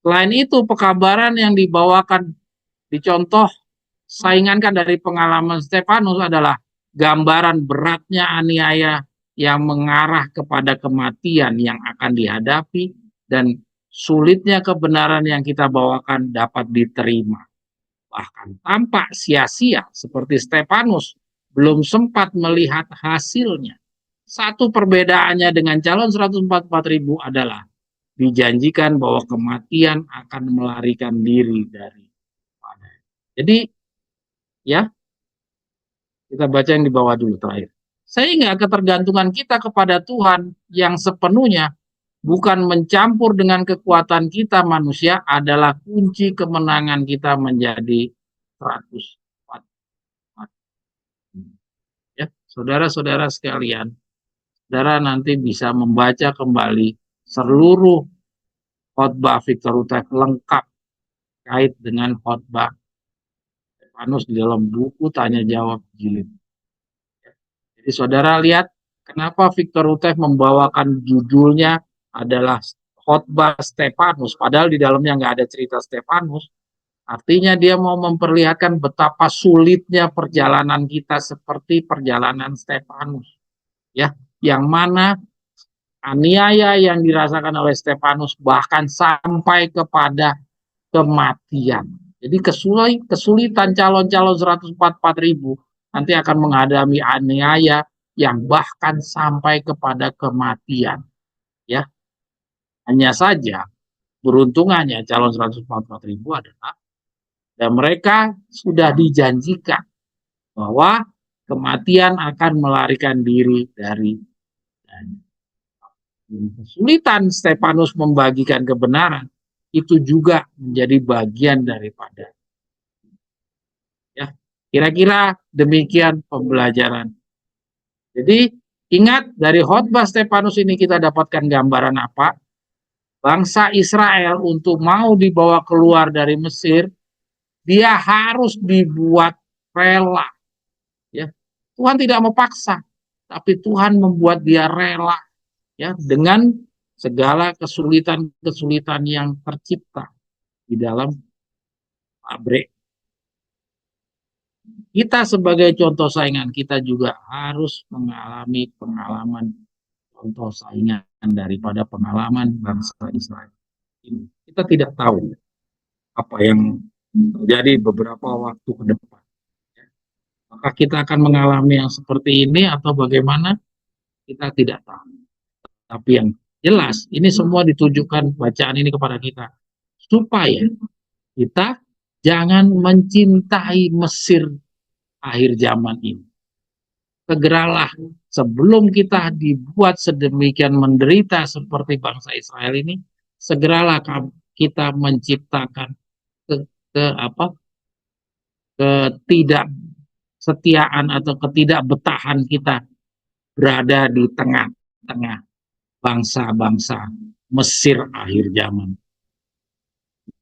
S1: Selain itu, pekabaran yang dibawakan dicontoh saingankan dari pengalaman Stefanus adalah gambaran beratnya aniaya yang mengarah kepada kematian yang akan dihadapi, dan sulitnya kebenaran yang kita bawakan dapat diterima. Bahkan tampak sia-sia seperti Stefanus belum sempat melihat hasilnya. Satu perbedaannya dengan calon 144.000 adalah dijanjikan bahwa kematian akan melarikan diri dari pada. Jadi ya, kita baca yang di bawah dulu terakhir. Sehingga ketergantungan kita kepada Tuhan yang sepenuhnya bukan mencampur dengan kekuatan kita manusia adalah kunci kemenangan kita menjadi 104. Ya, saudara-saudara sekalian, saudara nanti bisa membaca kembali seluruh khotbah Victor Utrecht lengkap kait dengan khotbah Stefanus di dalam buku Tanya Jawab Jilid. Jadi saudara lihat kenapa Victor Utrecht membawakan judulnya adalah khotbah Stefanus, padahal di dalamnya nggak ada cerita Stefanus. Artinya dia mau memperlihatkan betapa sulitnya perjalanan kita seperti perjalanan Stefanus, ya, yang mana aniaya yang dirasakan oleh Stefanus bahkan sampai kepada kematian. Jadi kesulitan calon-calon 144.000 nanti akan menghadapi aniaya yang bahkan sampai kepada kematian. Ya, hanya saja beruntungannya calon 144.000 adalah dan mereka sudah dijanjikan bahwa kematian akan melarikan diri dari kesulitan Stefanus membagikan kebenaran. Itu juga menjadi bagian daripada. Ya, kira-kira demikian pembelajaran. Jadi ingat dari khotbah Stefanus ini kita dapatkan gambaran apa? Bangsa Israel untuk mau dibawa keluar dari Mesir, dia harus dibuat rela. Ya, Tuhan tidak memaksa, tapi Tuhan membuat dia rela. Ya, dengan segala kesulitan-kesulitan yang tercipta di dalam pabrik. Kita sebagai contoh saingan, kita juga harus mengalami pengalaman contoh saingan daripada pengalaman bangsa Israel. Kita tidak tahu apa yang terjadi beberapa waktu ke depan. Maka kita akan mengalami yang seperti ini atau bagaimana, kita tidak tahu. Tapi yang jelas, ini semua ditujukan bacaan ini kepada kita. Supaya kita jangan mencintai Mesir akhir zaman ini. Segeralah sebelum kita dibuat sedemikian menderita seperti bangsa Israel ini, segeralah kita menciptakan ketidaksetiaan atau ketidakbetahan kita berada di tengah-tengah bangsa-bangsa Mesir akhir zaman.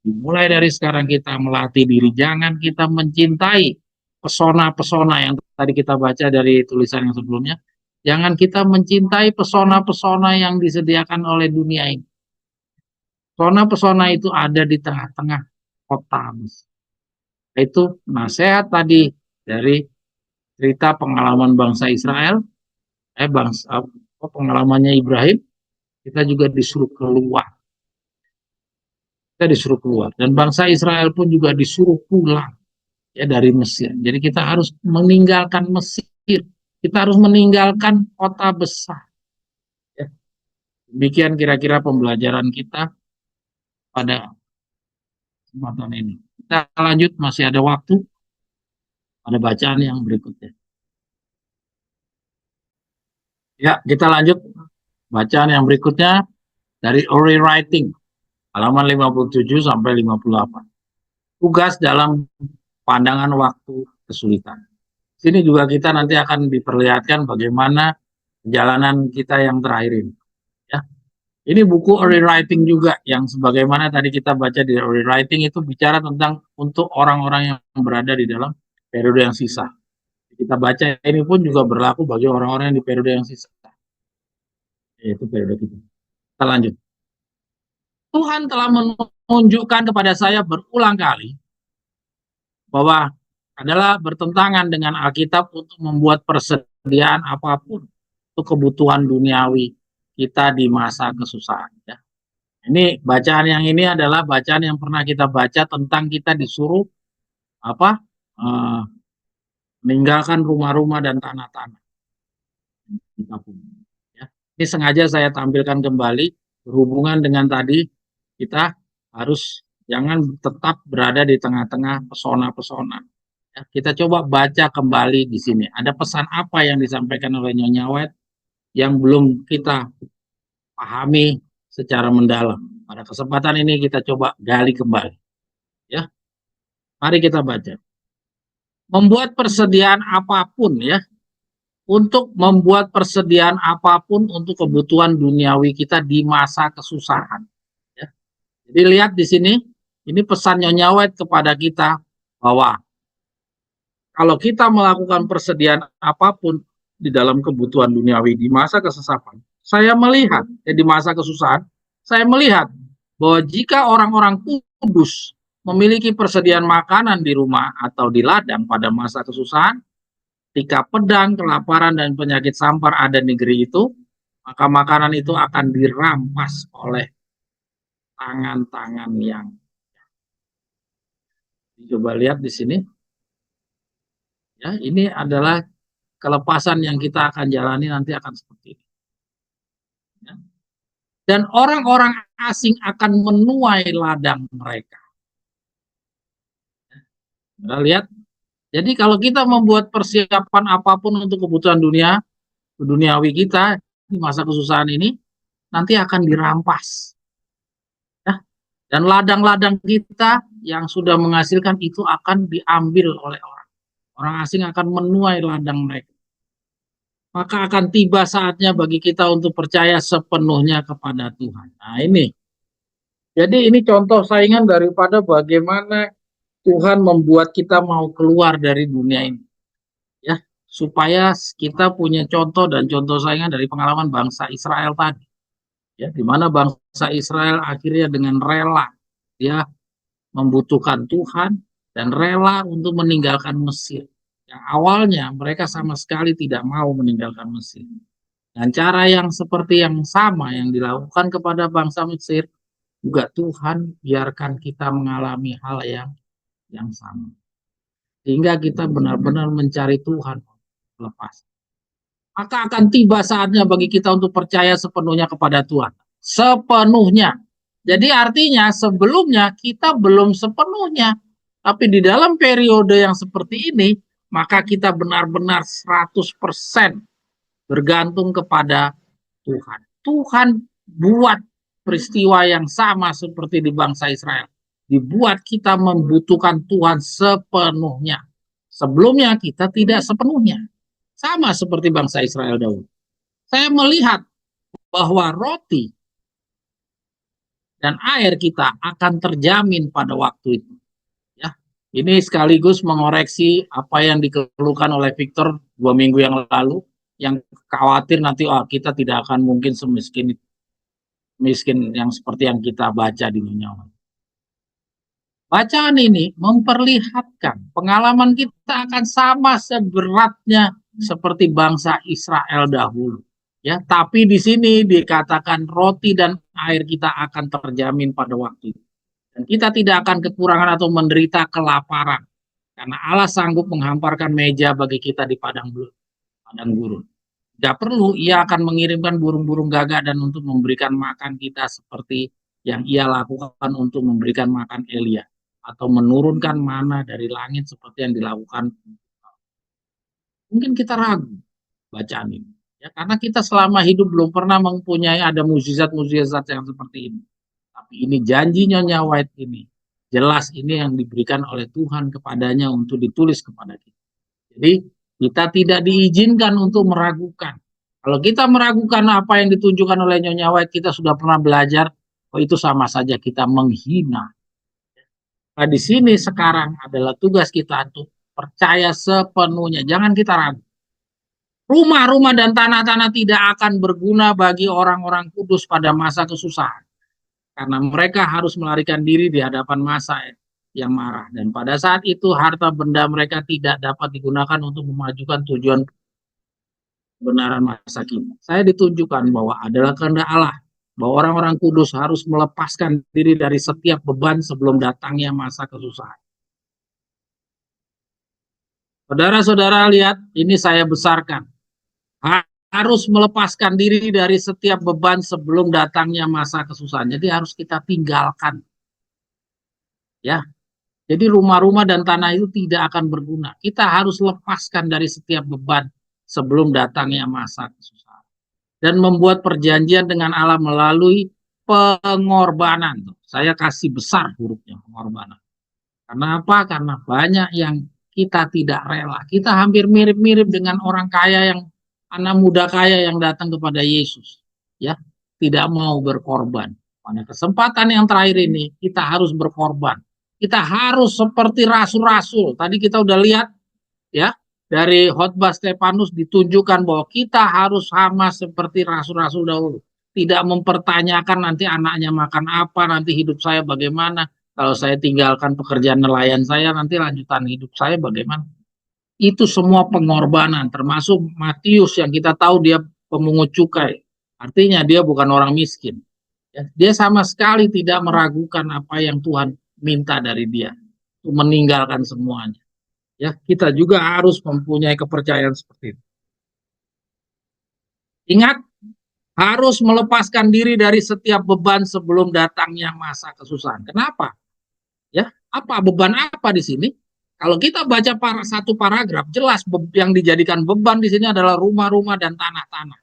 S1: Mulai dari sekarang kita melatih diri, jangan kita mencintai pesona-pesona yang tadi kita baca dari tulisan yang sebelumnya. Jangan kita mencintai pesona-pesona yang disediakan oleh dunia ini. Pesona-pesona itu ada di tengah-tengah kota. Itu nasihat tadi dari cerita pengalaman bangsa Israel, pengalamannya Ibrahim, kita juga disuruh keluar. Kita disuruh keluar. Dan bangsa Israel pun juga disuruh pulang ya dari Mesir. Jadi kita harus meninggalkan Mesir. Kita harus meninggalkan kota besar. Ya. Demikian kira-kira pembelajaran kita pada kesempatan ini. Kita lanjut, masih ada waktu pada bacaan yang berikutnya. Ya, kita lanjut bacaan yang berikutnya dari Ori Writing, halaman 57 sampai 58. Tugas dalam pandangan waktu kesulitan. Sini juga kita nanti akan diperlihatkan bagaimana perjalanan kita yang terakhir ini. Ya. Ini buku Early Writing juga yang sebagaimana tadi kita baca di Early Writing itu bicara tentang untuk orang-orang yang berada di dalam periode yang sisa. Kita baca ini pun juga berlaku bagi orang-orang yang di periode yang sisa. Yaitu periode kita. Kita lanjut. Tuhan telah menunjukkan kepada saya berulang kali bahwa adalah bertentangan dengan Alkitab untuk membuat persediaan apapun untuk kebutuhan duniawi kita di masa kesusahan. Ya. Ini bacaan yang ini adalah bacaan yang pernah kita baca tentang kita disuruh apa meninggalkan rumah-rumah dan tanah-tanah. Ya. Ini sengaja saya tampilkan kembali berhubungan dengan tadi kita harus jangan tetap berada di tengah-tengah pesona-pesona. Ya, kita coba baca kembali di sini. Ada pesan apa yang disampaikan oleh Nyonya White yang belum kita pahami secara mendalam. Pada kesempatan ini kita coba gali kembali. Ya, mari kita baca. Membuat persediaan apapun ya, untuk membuat persediaan apapun untuk kebutuhan duniawi kita di masa kesusahan. Ya. Jadi lihat di sini, ini pesan Nyonya White kepada kita bahwa kalau kita melakukan persediaan apapun di dalam kebutuhan duniawi di masa kesusahan, saya melihat di masa kesusahan, saya melihat bahwa jika orang-orang kudus memiliki persediaan makanan di rumah atau di ladang pada masa kesusahan, ketika pedang, kelaparan, dan penyakit sampar ada di negeri itu, maka makanan itu akan dirampas oleh tangan-tangan yang. Coba lihat di sini. Ya, ini adalah kelepasan yang kita akan jalani nanti akan seperti ini. Ya. Dan orang-orang asing akan menuai ladang mereka. Kita lihat. Jadi kalau kita membuat persiapan apapun untuk kebutuhan duniawi kita di masa kesusahan ini, nanti akan dirampas. Ya. Dan ladang-ladang kita yang sudah menghasilkan itu akan diambil oleh orang. Orang asing akan menuai ladang mereka. Maka akan tiba saatnya bagi kita untuk percaya sepenuhnya kepada Tuhan. Nah ini. Jadi ini contoh saingan daripada bagaimana Tuhan membuat kita mau keluar dari dunia ini. Ya, supaya kita punya contoh dan contoh saingan dari pengalaman bangsa Israel tadi. Ya, di mana bangsa Israel akhirnya dengan rela dia membutuhkan Tuhan dan rela untuk meninggalkan Mesir. Yang awalnya mereka sama sekali tidak mau meninggalkan Mesir. Dan cara yang seperti yang sama yang dilakukan kepada bangsa Mesir, juga Tuhan biarkan kita mengalami hal yang sama. Sehingga kita benar-benar mencari Tuhan lepas. Maka akan tiba saatnya bagi kita untuk percaya sepenuhnya kepada Tuhan. Sepenuhnya. Jadi artinya sebelumnya kita belum sepenuhnya. Tapi di dalam periode yang seperti ini, maka kita benar-benar 100% bergantung kepada Tuhan. Tuhan buat peristiwa yang sama seperti di bangsa Israel. Dibuat kita membutuhkan Tuhan sepenuhnya. Sebelumnya kita tidak sepenuhnya. Sama seperti bangsa Israel dahulu. Saya melihat bahwa roti dan air kita akan terjamin pada waktu itu. Ya, ini sekaligus mengoreksi apa yang dikeluhkan oleh Victor 2 minggu yang lalu, yang khawatir nanti kita tidak akan mungkin semiskin yang seperti yang kita baca di dunia. Bacaan ini memperlihatkan pengalaman kita akan sama seberatnya seperti bangsa Israel dahulu. Ya, tapi di sini dikatakan roti dan air kita akan terjamin pada waktu itu. Dan kita tidak akan kekurangan atau menderita kelaparan. Karena Allah sanggup menghamparkan meja bagi kita di padang gurun. Tidak perlu, ia akan mengirimkan burung-burung gagak dan untuk memberikan makan kita seperti yang ia lakukan untuk memberikan makan Elia. Atau menurunkan mana dari langit seperti yang dilakukan. Mungkin kita ragu bacaan ini. Ya, karena kita selama hidup belum pernah mempunyai ada mukjizat-mukjizat yang seperti ini. Tapi ini janji Nyonya White ini. Jelas ini yang diberikan oleh Tuhan kepadanya untuk ditulis kepada kita. Jadi kita tidak diizinkan untuk meragukan. Kalau kita meragukan apa yang ditunjukkan oleh Nyonya White, kita sudah pernah belajar, itu sama saja kita menghina. Nah, di sini sekarang adalah tugas kita untuk percaya sepenuhnya. Jangan kita ragu. Rumah-rumah dan tanah-tanah tidak akan berguna bagi orang-orang kudus pada masa kesusahan. Karena mereka harus melarikan diri di hadapan masa yang marah. Dan pada saat itu harta benda mereka tidak dapat digunakan untuk memajukan tujuan kebenaran masa kini. Saya ditunjukkan bahwa adalah kehendak Allah, bahwa orang-orang kudus harus melepaskan diri dari setiap beban sebelum datangnya masa kesusahan. Saudara-saudara lihat, ini saya besarkan. Harus melepaskan diri dari setiap beban sebelum datangnya masa kesusahan. Jadi harus kita tinggalkan. Ya, jadi rumah-rumah dan tanah itu tidak akan berguna. Kita harus lepaskan dari setiap beban sebelum datangnya masa kesusahan. Dan membuat perjanjian dengan Allah melalui pengorbanan. Saya kasih besar hurufnya pengorbanan. Karena apa? Karena banyak yang kita tidak rela. Kita hampir mirip-mirip dengan orang kaya yang anak muda kaya yang datang kepada Yesus. Ya, tidak mau berkorban. Pada kesempatan yang terakhir ini kita harus berkorban. Kita harus seperti rasul-rasul. Tadi kita udah lihat ya, dari khotbah Stefanus ditunjukkan bahwa kita harus sama seperti rasul-rasul dahulu. Tidak mempertanyakan nanti anaknya makan apa, nanti hidup saya bagaimana. Kalau saya tinggalkan pekerjaan nelayan saya, nanti lanjutan hidup saya bagaimana. Itu semua pengorbanan, termasuk Matius yang kita tahu dia pemungut cukai. Artinya dia bukan orang miskin. Dia sama sekali tidak meragukan apa yang Tuhan minta dari dia. Untuk meninggalkan semuanya. Ya, kita juga harus mempunyai kepercayaan seperti itu. Ingat, harus melepaskan diri dari setiap beban sebelum datangnya masa kesusahan. Kenapa? Ya, apa beban apa di sini? Kalau kita baca satu paragraf, jelas yang dijadikan beban di sini adalah rumah-rumah dan tanah-tanah.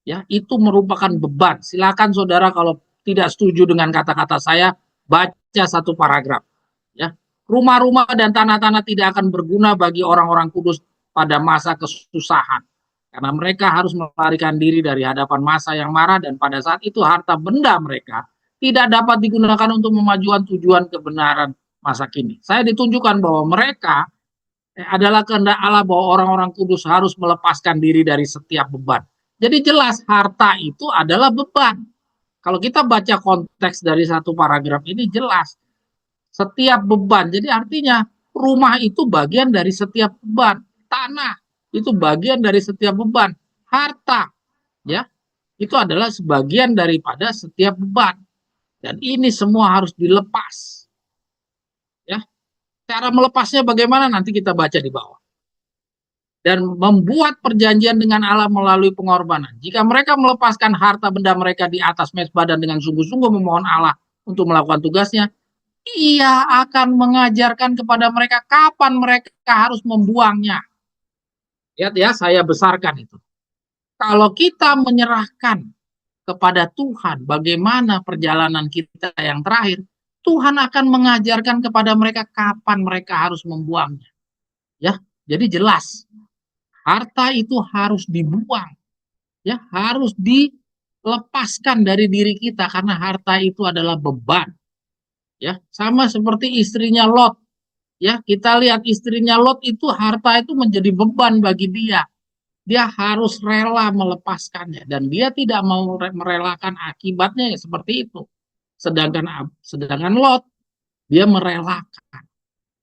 S1: Ya, itu merupakan beban. Silakan saudara kalau tidak setuju dengan kata-kata saya, baca satu paragraf. Ya, rumah-rumah dan tanah-tanah tidak akan berguna bagi orang-orang kudus pada masa kesusahan. Karena mereka harus melarikan diri dari hadapan masa yang marah dan pada saat itu harta benda mereka tidak dapat digunakan untuk memajukan tujuan kebenaran masa kini. Saya ditunjukkan bahwa mereka adalah kehendak Allah bahwa orang-orang kudus harus melepaskan diri dari setiap beban. Jadi jelas harta itu adalah beban. Kalau kita baca konteks dari satu paragraf ini jelas setiap beban. Jadi artinya rumah itu bagian dari setiap beban, tanah itu bagian dari setiap beban, harta ya itu adalah sebagian daripada setiap beban. Dan ini semua harus dilepas. Ya, cara melepasnya bagaimana nanti kita baca di bawah. Dan membuat perjanjian dengan Allah melalui pengorbanan. Jika mereka melepaskan harta benda mereka di atas mezbah dan dengan sungguh-sungguh memohon Allah untuk melakukan tugasnya, ia akan mengajarkan kepada mereka kapan mereka harus membuangnya. Lihat ya, saya besarkan itu. Kalau kita menyerahkan kepada Tuhan bagaimana perjalanan kita yang terakhir, Tuhan akan mengajarkan kepada mereka kapan mereka harus membuangnya. Ya, jadi jelas harta itu harus dibuang. Ya, harus dilepaskan dari diri kita karena harta itu adalah beban. Ya, sama seperti istrinya Lot. Ya, kita lihat istrinya Lot itu harta itu menjadi beban bagi dia. Dia harus rela melepaskannya dan dia tidak mau merelakan akibatnya ya seperti itu. Sedangkan Lot dia merelakan.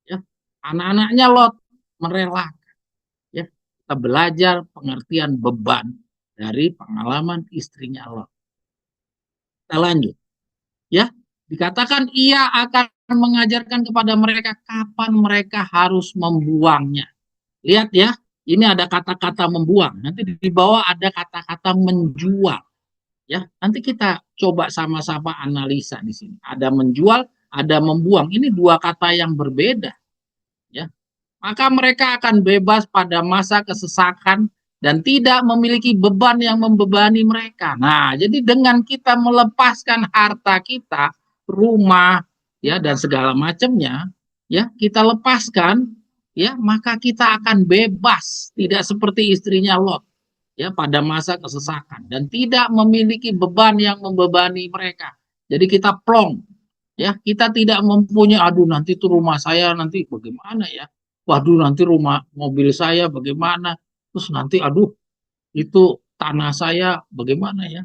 S1: Ya, anak-anaknya Lot merelakan. Ya, kita belajar pengertian beban dari pengalaman istrinya Lot. Kita lanjut. Ya, dikatakan ia akan mengajarkan kepada mereka kapan mereka harus membuangnya. Lihat ya, ini ada kata-kata membuang. Nanti di bawah ada kata-kata menjual. Ya, nanti kita coba sama-sama analisa di sini. Ada menjual, ada membuang. Ini dua kata yang berbeda. Ya, maka mereka akan bebas pada masa kesesakan dan tidak memiliki beban yang membebani mereka. Nah, jadi dengan kita melepaskan harta kita, rumah, ya dan segala macamnya, ya kita lepaskan, ya maka kita akan bebas, tidak seperti istrinya Lot, ya pada masa kesesakan dan tidak memiliki beban yang membebani mereka. Jadi kita plong, ya kita tidak mempunyai aduh nanti itu rumah saya nanti bagaimana ya, waduh nanti rumah mobil saya bagaimana, terus nanti aduh itu tanah saya bagaimana ya,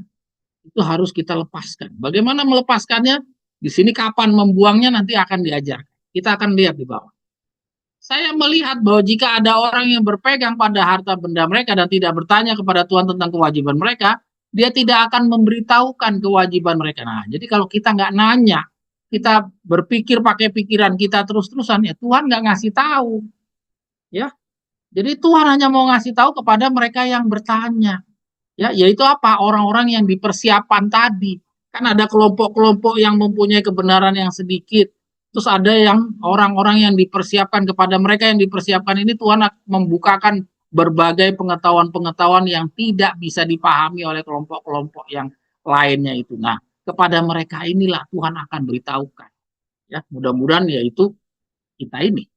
S1: itu harus kita lepaskan. Bagaimana melepaskannya? Di sini kapan membuangnya nanti akan diajarkan. Kita akan lihat di bawah. Saya melihat bahwa jika ada orang yang berpegang pada harta benda mereka dan tidak bertanya kepada Tuhan tentang kewajiban mereka, dia tidak akan memberitahukan kewajiban mereka. Nah, jadi kalau kita nggak nanya, kita berpikir pakai pikiran kita terus-terusan, ya Tuhan nggak ngasih tahu. Ya, jadi Tuhan hanya mau ngasih tahu kepada mereka yang bertanya. Ya, yaitu apa? Orang-orang yang dipersiapkan tadi. Kan ada kelompok-kelompok yang mempunyai kebenaran yang sedikit. Terus ada yang orang-orang yang dipersiapkan, kepada mereka yang dipersiapkan ini Tuhan membukakan berbagai pengetahuan-pengetahuan yang tidak bisa dipahami oleh kelompok-kelompok yang lainnya itu. Nah, kepada mereka inilah Tuhan akan beritahukan. Ya, mudah-mudahan yaitu kita ini.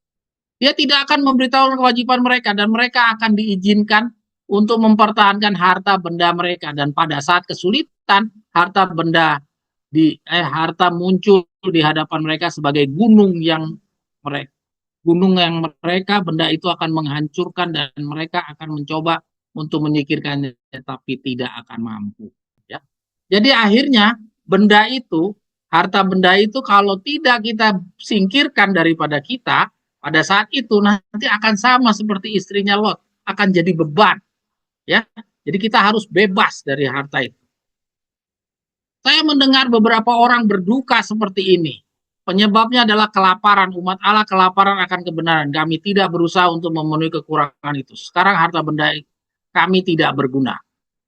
S1: Dia tidak akan memberitahu kewajiban mereka dan mereka akan diizinkan untuk mempertahankan harta benda mereka, dan pada saat kesulitan harta muncul di hadapan mereka sebagai gunung yang mereka benda itu akan menghancurkan, dan mereka akan mencoba untuk menyingkirkannya tapi tidak akan mampu, ya. Jadi akhirnya harta benda itu kalau tidak kita singkirkan daripada kita, pada saat itu nanti akan sama seperti istrinya Lot, akan jadi beban, ya. Jadi kita harus bebas dari harta itu. Saya mendengar beberapa orang berduka seperti ini. Penyebabnya adalah kelaparan. Umat Allah kelaparan akan kebenaran. Kami tidak berusaha untuk memenuhi kekurangan itu. Sekarang harta benda kami tidak berguna.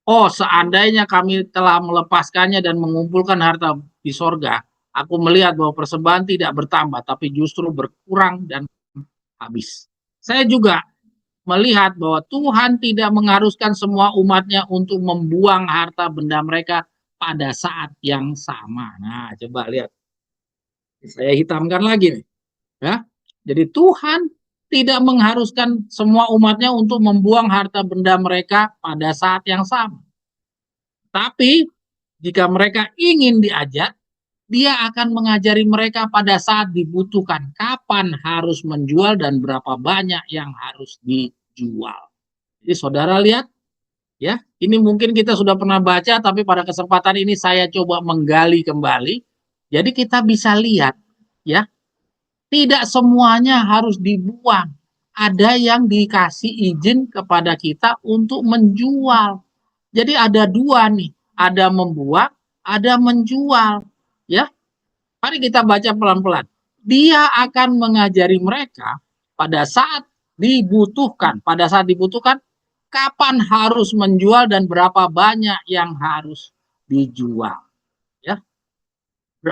S1: Oh, seandainya kami telah melepaskannya dan mengumpulkan harta di sorga, aku melihat bahwa persembahan tidak bertambah, tapi justru berkurang dan habis. Saya juga melihat bahwa Tuhan tidak mengharuskan semua umatnya untuk membuang harta benda mereka pada saat yang sama. Nah, coba lihat. Saya hitamkan lagi nih. Ya. Jadi Tuhan tidak mengharuskan semua umatnya untuk membuang harta benda mereka pada saat yang sama. Tapi jika mereka ingin diajar, dia akan mengajari mereka pada saat dibutuhkan, kapan harus menjual dan berapa banyak yang harus dijual. Jadi saudara lihat, ya, ini mungkin kita sudah pernah baca, tapi pada kesempatan ini saya coba menggali kembali. Jadi kita bisa lihat, ya, tidak semuanya harus dibuang. Ada yang dikasih izin kepada kita untuk menjual. Jadi ada dua nih, ada membuang, ada menjual. Ya, mari kita baca pelan-pelan. Dia akan mengajari mereka pada saat dibutuhkan. Pada saat dibutuhkan, kapan harus menjual dan berapa banyak yang harus dijual. Ya,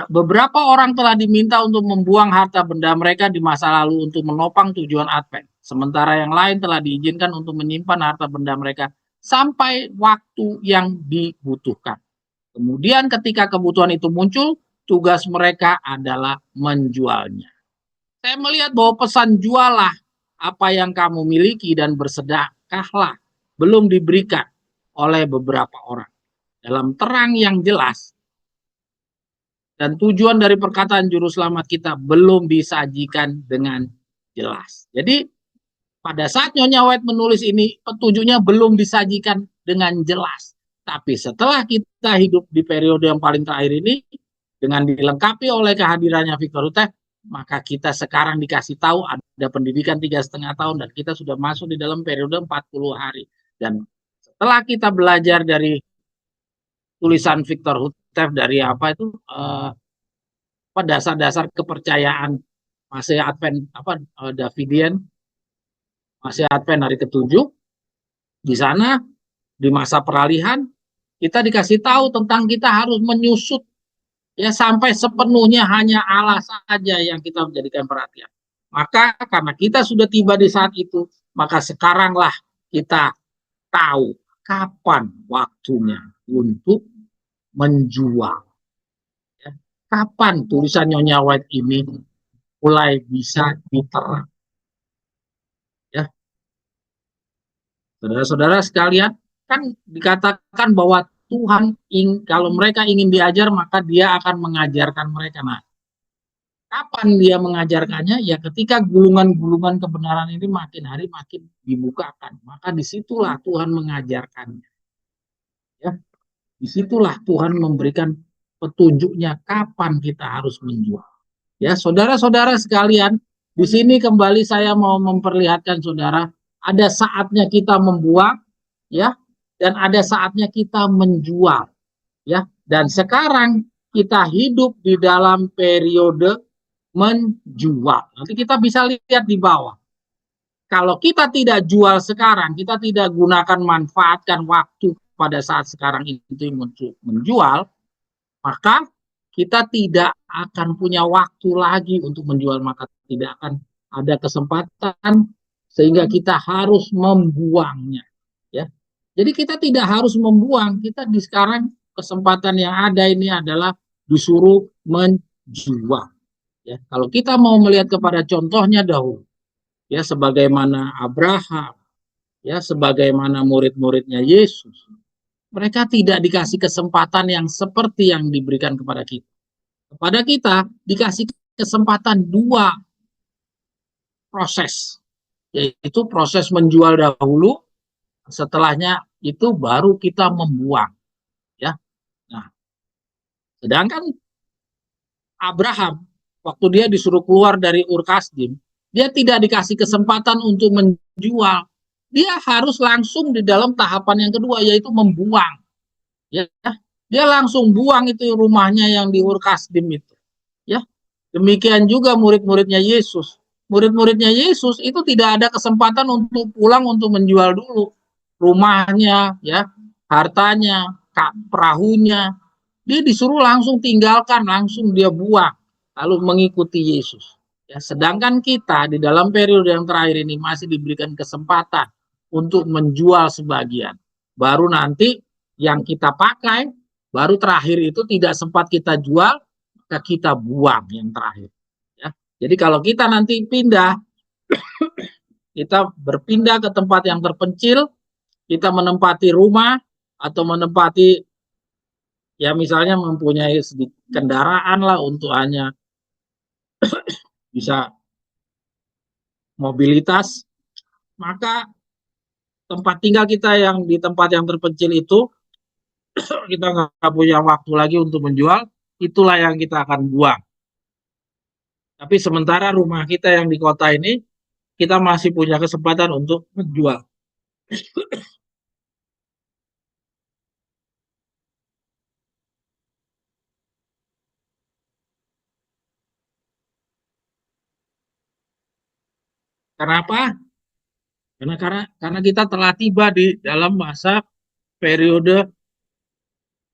S1: beberapa orang telah diminta untuk membuang harta benda mereka di masa lalu untuk menopang tujuan Advent. Sementara yang lain telah diizinkan untuk menyimpan harta benda mereka sampai waktu yang dibutuhkan. Kemudian ketika kebutuhan itu muncul, tugas mereka adalah menjualnya. Saya melihat bahwa pesan jualah apa yang kamu miliki dan bersedekahlah belum diberikan oleh beberapa orang. Dalam terang yang jelas, dan tujuan dari perkataan juru selamat kita belum disajikan dengan jelas. Jadi pada saat Nyonya White menulis ini, petunjuknya belum disajikan dengan jelas. Tapi setelah kita hidup di periode yang paling terakhir ini, dengan dilengkapi oleh kehadirannya Victor Uteh, maka kita sekarang dikasih tahu ada pendidikan 3,5 tahun dan kita sudah masuk di dalam periode 40 hari. Dan setelah kita belajar dari tulisan Victor Uteh dari apa itu dasar-dasar kepercayaan masih Advent Davidian, masih Advent hari ke-7, di sana di masa peralihan kita dikasih tahu tentang kita harus menyusut, ya, sampai sepenuhnya hanya Allah saja yang kita menjadikan perhatian. Maka karena kita sudah tiba di saat itu, maka sekaranglah kita tahu kapan waktunya untuk menjual. Ya. Kapan tulisan Nyonya White ini mulai bisa diterang. Ya, saudara-saudara sekalian, kan dikatakan bahwa Tuhan kalau mereka ingin diajar, maka dia akan mengajarkan mereka. Nah, kapan dia mengajarkannya? Ya ketika gulungan-gulungan kebenaran ini makin hari makin dibukakan. Maka disitulah Tuhan mengajarkannya. Ya, disitulah Tuhan memberikan petunjuknya kapan kita harus menjual. Ya, saudara-saudara sekalian, Di sini kembali saya mau memperlihatkan saudara, ada saatnya kita membuang, ya, dan ada saatnya kita menjual, ya. Dan sekarang kita hidup di dalam periode menjual. Nanti kita bisa lihat di bawah. Kalau kita tidak jual sekarang, kita tidak gunakan manfaatkan waktu pada saat sekarang itu untuk menjual, maka kita tidak akan punya waktu lagi untuk menjual, maka tidak akan ada kesempatan sehingga kita harus membuangnya, ya. Jadi kita tidak harus membuang, kita di sekarang kesempatan yang ada ini adalah disuruh menjual, ya. Kalau kita mau melihat kepada contohnya dahulu, ya, sebagaimana Abraham, ya, sebagaimana murid-muridnya Yesus, mereka tidak dikasih kesempatan yang seperti yang diberikan kepada kita. Kepada kita dikasih kesempatan dua proses, yaitu proses menjual dahulu, setelahnya itu baru kita membuang, ya. Nah, sedangkan Abraham waktu dia disuruh keluar dari Ur Kasdim, dia tidak dikasih kesempatan untuk menjual. Dia harus langsung di dalam tahapan yang kedua, yaitu membuang, ya. Dia langsung buang itu rumahnya yang di Ur Kasdim itu, ya. Demikian juga murid-muridnya Yesus. Murid-muridnya Yesus itu tidak ada kesempatan untuk pulang untuk menjual dulu rumahnya, ya, hartanya, perahunya. Dia disuruh langsung tinggalkan, langsung dia buang, lalu mengikuti Yesus. Ya, sedangkan kita di dalam periode yang terakhir ini masih diberikan kesempatan untuk menjual sebagian. Baru nanti yang kita pakai, baru terakhir itu tidak sempat kita jual, maka kita buang yang terakhir. Ya. Jadi kalau kita nanti pindah, kita berpindah ke tempat yang terpencil, kita menempati rumah atau menempati, ya, misalnya mempunyai sedikit kendaraan lah untuk hanya bisa mobilitas, maka tempat tinggal kita yang di tempat yang terpencil itu kita nggak punya waktu lagi untuk menjual, itulah yang kita akan buang. Tapi sementara rumah kita yang di kota ini, kita masih punya kesempatan untuk menjual. Kenapa? Karena kita telah tiba di dalam masa periode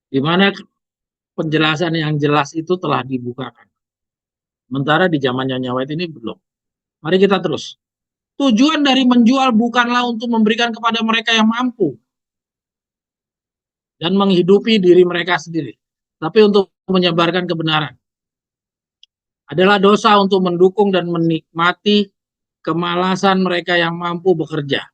S1: di mana penjelasan yang jelas itu telah dibukakan. Sementara di zaman Nyonya White ini belum. Mari kita terus. Tujuan dari menjual bukanlah untuk memberikan kepada mereka yang mampu dan menghidupi diri mereka sendiri, tapi untuk menyebarkan kebenaran. Adalah dosa untuk mendukung dan menikmati kemalasan mereka yang mampu bekerja.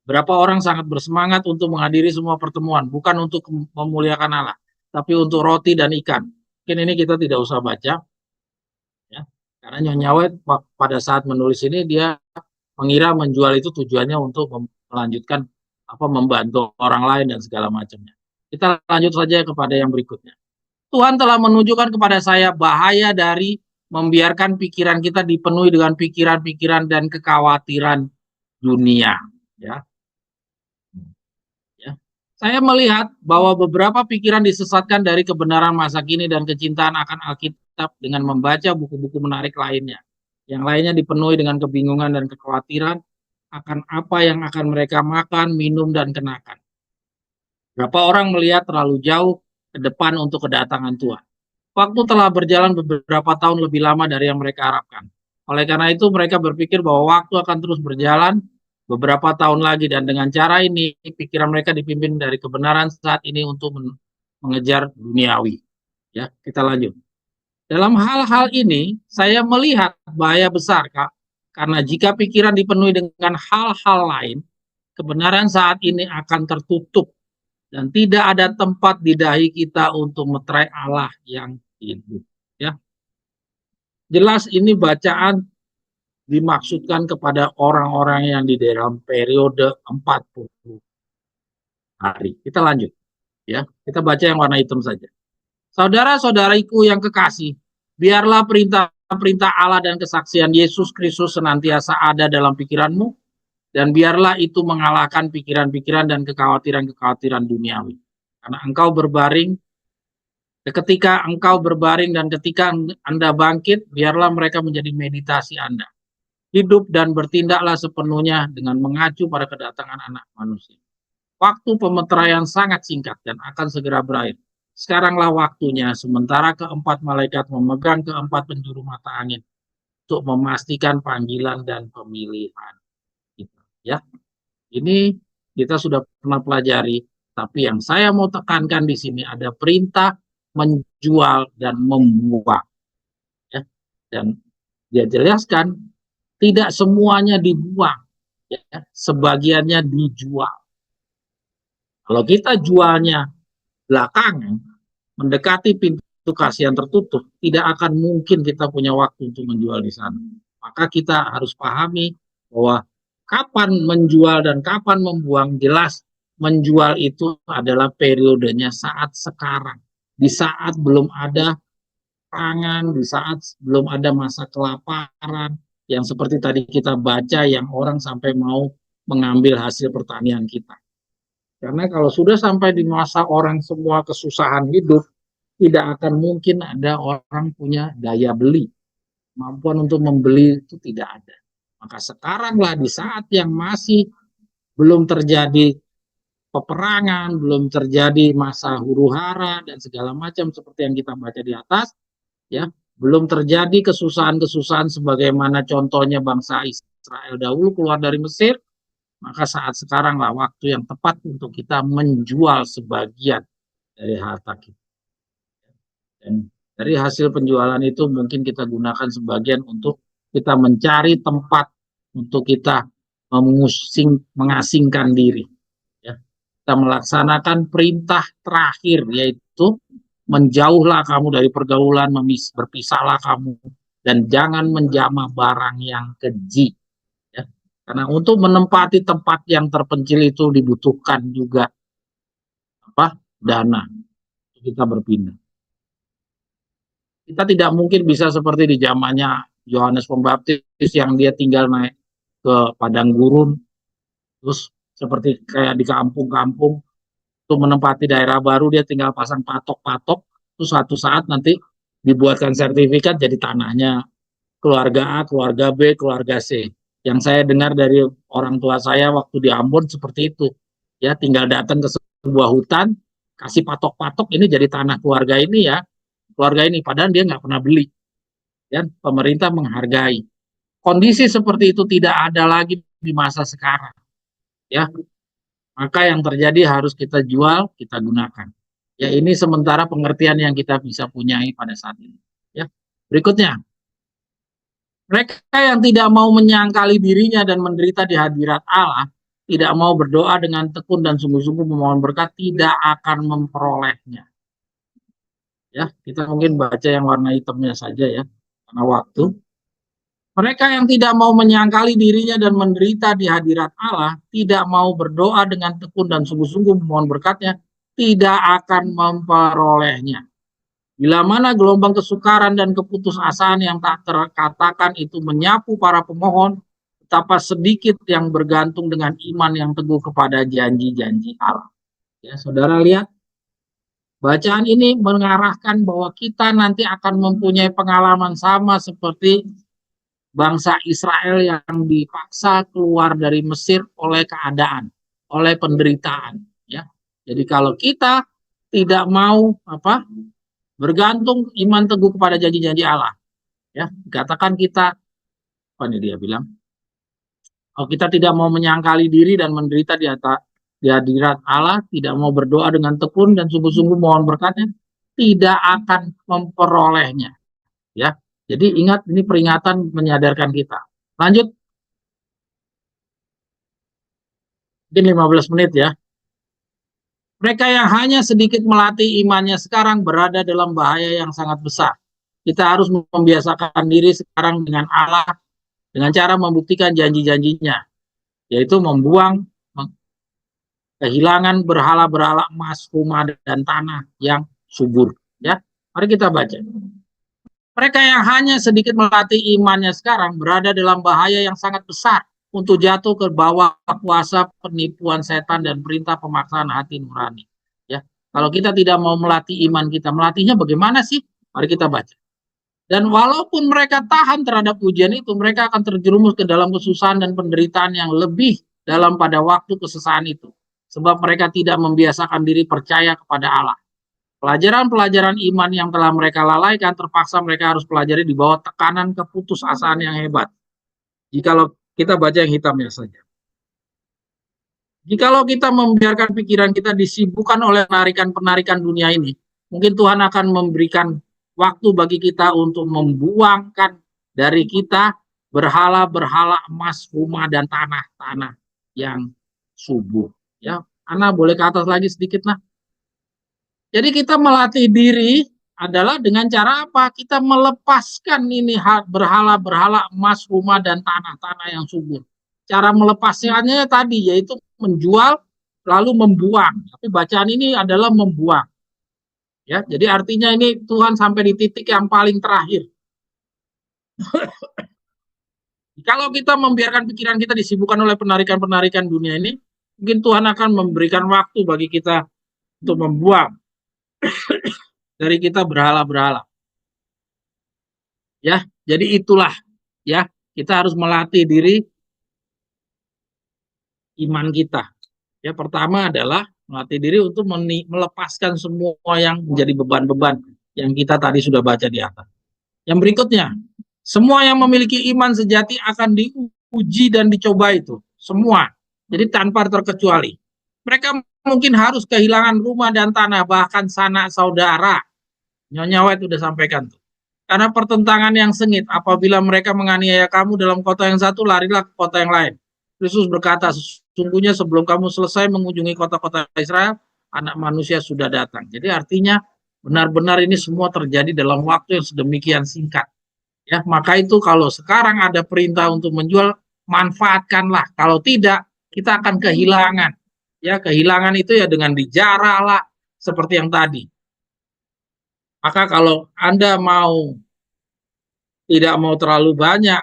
S1: Berapa orang sangat bersemangat untuk menghadiri semua pertemuan, bukan untuk memuliakan Allah, tapi untuk roti dan ikan. Mungkin ini kita tidak usah baca, ya, karena Nyonya White pada saat menulis ini dia mengira menjual itu tujuannya untuk melanjutkan membantu orang lain dan segala macamnya. Kita lanjut saja kepada yang berikutnya. Tuhan telah menunjukkan kepada saya bahaya dari membiarkan pikiran kita dipenuhi dengan pikiran-pikiran dan kekhawatiran dunia, ya. Ya. Saya melihat bahwa beberapa pikiran disesatkan dari kebenaran masa kini dan kecintaan akan Alkitab dengan membaca buku-buku menarik lainnya. Yang lainnya dipenuhi dengan kebingungan dan kekhawatiran akan apa yang akan mereka makan, minum, dan kenakan. Berapa orang melihat terlalu jauh ke depan untuk kedatangan Tuhan. Waktu telah berjalan beberapa tahun lebih lama dari yang mereka harapkan. Oleh karena itu mereka berpikir bahwa waktu akan terus berjalan beberapa tahun lagi, dan dengan cara ini pikiran mereka dipimpin dari kebenaran saat ini untuk mengejar duniawi. Ya, kita lanjut. Dalam hal-hal ini saya melihat bahaya besar, Kak. Karena jika pikiran dipenuhi dengan hal-hal lain, kebenaran saat ini akan tertutup dan tidak ada tempat di dahi kita untuk meterai Allah yang hidup. Ya, jelas ini bacaan dimaksudkan kepada orang-orang yang di dalam periode 40 hari. Kita lanjut, ya. Kita baca yang warna hitam saja. Saudara-saudariku yang kekasih, biarlah perintah perintah Allah dan kesaksian Yesus Kristus senantiasa ada dalam pikiranmu, dan biarlah itu mengalahkan pikiran-pikiran dan kekhawatiran-kekhawatiran duniawi. Karena ketika engkau berbaring dan ketika Anda bangkit, biarlah mereka menjadi meditasi Anda. Hidup dan bertindaklah sepenuhnya dengan mengacu pada kedatangan Anak Manusia. Waktu pemeteraian sangat singkat dan akan segera berakhir. Sekaranglah waktunya, sementara keempat malaikat memegang keempat penjuru mata angin untuk memastikan panggilan dan pemilihan kita. Ya, ini kita sudah pernah pelajari, tapi yang saya mau tekankan di sini ada perintah menjual dan membuang. Ya, dan dia jelaskan tidak semuanya dibuang, ya, sebagiannya dijual. Kalau kita jualnya belakangan, mendekati pintu kasih yang tertutup, tidak akan mungkin kita punya waktu untuk menjual di sana. Maka kita harus pahami bahwa kapan menjual dan kapan membuang, jelas menjual itu adalah periodenya saat sekarang. Di saat belum ada pangan, di saat belum ada masa kelaparan, yang seperti tadi kita baca yang orang sampai mau mengambil hasil pertanian kita. Karena kalau sudah sampai di masa orang semua kesusahan hidup, tidak akan mungkin ada orang punya daya beli. Kemampuan untuk membeli itu tidak ada. Maka sekaranglah di saat yang masih belum terjadi peperangan, belum terjadi masa huru-hara dan segala macam seperti yang kita baca di atas, ya, belum terjadi kesusahan-kesusahan sebagaimana contohnya bangsa Israel dahulu keluar dari Mesir, maka saat sekaranglah waktu yang tepat untuk kita menjual sebagian dari harta kita. Dan dari hasil penjualan itu mungkin kita gunakan sebagian untuk kita mencari tempat untuk kita mengasingkan diri. Ya. Kita melaksanakan perintah terakhir, yaitu menjauhlah kamu dari pergaulan, berpisahlah kamu, dan jangan menjamah barang yang keji. Ya. Karena untuk menempati tempat yang terpencil itu dibutuhkan juga dana. Kita berpindah. Kita tidak mungkin bisa seperti di zamannya Yohanes Pembaptis yang dia tinggal naik ke padang gurun, terus seperti kayak di kampung-kampung, untuk menempati daerah baru dia tinggal pasang patok-patok, terus suatu saat nanti dibuatkan sertifikat jadi tanahnya keluarga A, keluarga B, keluarga C. Yang saya dengar dari orang tua saya waktu di Ambon seperti itu. Ya, tinggal datang ke sebuah hutan, kasih patok-patok, ini jadi tanah keluarga ini ya, keluarga ini, padahal dia nggak pernah beli. Dan pemerintah menghargai. Kondisi seperti itu tidak ada lagi di masa sekarang. Ya, maka yang terjadi harus kita jual, kita gunakan. Ya, ini sementara pengertian yang kita bisa punyai pada saat ini. Ya, berikutnya, mereka yang tidak mau menyangkali dirinya dan menderita di hadirat Allah, tidak mau berdoa dengan tekun dan sungguh-sungguh memohon berkat, tidak akan memperolehnya. Ya, kita mungkin baca yang warna hitamnya saja ya, karena waktu. Mereka yang tidak mau menyangkali dirinya dan menderita di hadirat Allah, tidak mau berdoa dengan tekun dan sungguh-sungguh memohon berkatnya, tidak akan memperolehnya. Bila mana gelombang kesukaran dan keputusasaan yang tak terkatakan itu menyapu para pemohon, betapa sedikit yang bergantung dengan iman yang teguh kepada janji-janji Allah. Ya, saudara lihat, bacaan ini mengarahkan bahwa kita nanti akan mempunyai pengalaman sama seperti bangsa Israel yang dipaksa keluar dari Mesir oleh keadaan, oleh penderitaan. Ya, jadi kalau kita tidak mau bergantung iman teguh kepada janji-janji Allah, ya, katakan kita, apa nih dia bilang, kalau kita tidak mau menyangkali diri dan menderita di hadirat Allah, tidak mau berdoa dengan tekun dan sungguh-sungguh mohon berkatnya, tidak akan memperolehnya. Ya, jadi ingat, ini peringatan menyadarkan kita. Lanjut, mungkin 15 menit ya. Mereka yang hanya sedikit melatih imannya sekarang berada dalam bahaya yang sangat besar. Kita harus membiasakan diri sekarang dengan Allah, dengan cara membuktikan janji-janjinya, yaitu membuang, kehilangan berhala-berhala emas, rumah, dan tanah yang subur. Ya, mari kita baca. Mereka yang hanya sedikit melatih imannya sekarang berada dalam bahaya yang sangat besar untuk jatuh ke bawah kuasa penipuan setan dan perintah pemaksaan hati nurani. Ya, kalau kita tidak mau melatih iman kita, melatihnya bagaimana sih? Mari kita baca. Dan walaupun mereka tahan terhadap ujian itu, mereka akan terjerumus ke dalam kesusahan dan penderitaan yang lebih dalam pada waktu kesesahan itu. Sebab mereka tidak membiasakan diri percaya kepada Allah. Pelajaran-pelajaran iman yang telah mereka lalaikan terpaksa mereka harus pelajari di bawah tekanan keputusasaan yang hebat. Jikalau kita baca yang hitamnya saja. Jikalau kita membiarkan pikiran kita disibukkan oleh penarikan-penarikan dunia ini, mungkin Tuhan akan memberikan waktu bagi kita untuk membuangkan dari kita berhala-berhala emas, rumah, dan tanah-tanah yang subur. Ya, Ana boleh ke atas lagi sedikit, nah. Jadi kita melatih diri adalah dengan cara apa? Kita melepaskan ini berhala-berhala emas, rumah, dan tanah-tanah yang subur. Cara melepaskannya tadi yaitu menjual lalu membuang. Tapi bacaan ini adalah membuang. Ya, jadi artinya ini Tuhan sampai di titik yang paling terakhir. Kalau kita membiarkan pikiran kita disibukkan oleh penarikan-penarikan dunia ini, mungkin Tuhan akan memberikan waktu bagi kita untuk membuang dari kita berhala-berhala. Ya, jadi itulah ya, kita harus melatih diri iman kita. Ya, pertama adalah melatih diri untuk melepaskan semua yang menjadi beban-beban yang kita tadi sudah baca di atas. Yang berikutnya, semua yang memiliki iman sejati akan diuji dan dicoba itu. Semua. Jadi tanpa terkecuali. Mereka mungkin harus kehilangan rumah dan tanah, bahkan sanak saudara. Nyonya White sudah sampaikan tuh. Karena pertentangan yang sengit, apabila mereka menganiaya kamu dalam kota yang satu, larilah ke kota yang lain. Yesus berkata, sesungguhnya sebelum kamu selesai mengunjungi kota-kota Israel, anak manusia sudah datang. Jadi artinya benar-benar ini semua terjadi dalam waktu yang sedemikian singkat. Ya, maka itu kalau sekarang ada perintah untuk menjual, manfaatkanlah. Kalau tidak, kita akan kehilangan. Ya, kehilangan itu ya dengan dijarah lah, seperti yang tadi. Maka kalau Anda tidak mau terlalu banyak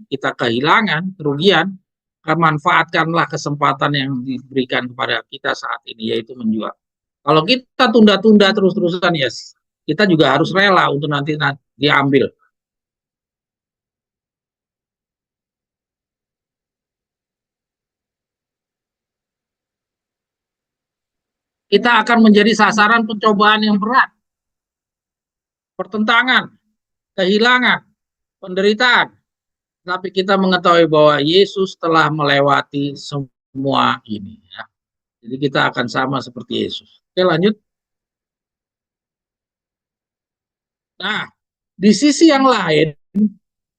S1: kita kehilangan, kerugian, manfaatkanlah kesempatan yang diberikan kepada kita saat ini, yaitu menjual. Kalau kita tunda-tunda terus-terusan, ya kita juga harus rela untuk nanti diambil. Kita akan menjadi sasaran pencobaan yang berat, pertentangan, kehilangan, penderitaan. Tapi kita mengetahui bahwa Yesus telah melewati semua ini. Ya. Jadi kita akan sama seperti Yesus. Oke, lanjut. Nah, di sisi yang lain,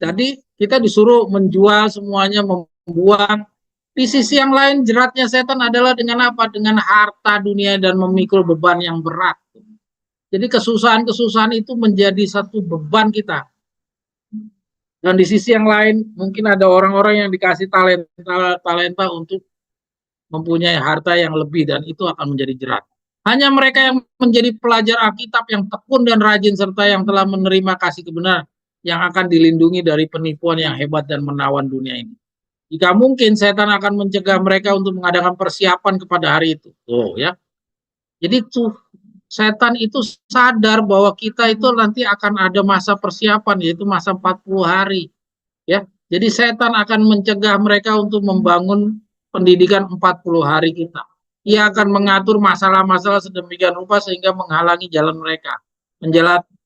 S1: tadi kita disuruh menjual semuanya, membuang. Di sisi yang lain, jeratnya setan adalah dengan apa? Dengan harta dunia dan memikul beban yang berat. Jadi kesusahan-kesusahan itu menjadi satu beban kita. Dan di sisi yang lain, mungkin ada orang-orang yang dikasih talenta untuk mempunyai harta yang lebih, dan itu akan menjadi jerat. Hanya mereka yang menjadi pelajar Alkitab yang tekun dan rajin serta yang telah menerima kasih kebenaran yang akan dilindungi dari penipuan yang hebat dan menawan dunia ini. Jika mungkin setan akan mencegah mereka untuk mengadakan persiapan kepada hari itu. Oh ya. Jadi tuh setan itu sadar bahwa kita itu nanti akan ada masa persiapan, yaitu masa 40 hari. Ya. Jadi setan akan mencegah mereka untuk membangun pendidikan 40 hari kita. Ia akan mengatur masalah-masalah sedemikian rupa sehingga menghalangi jalan mereka.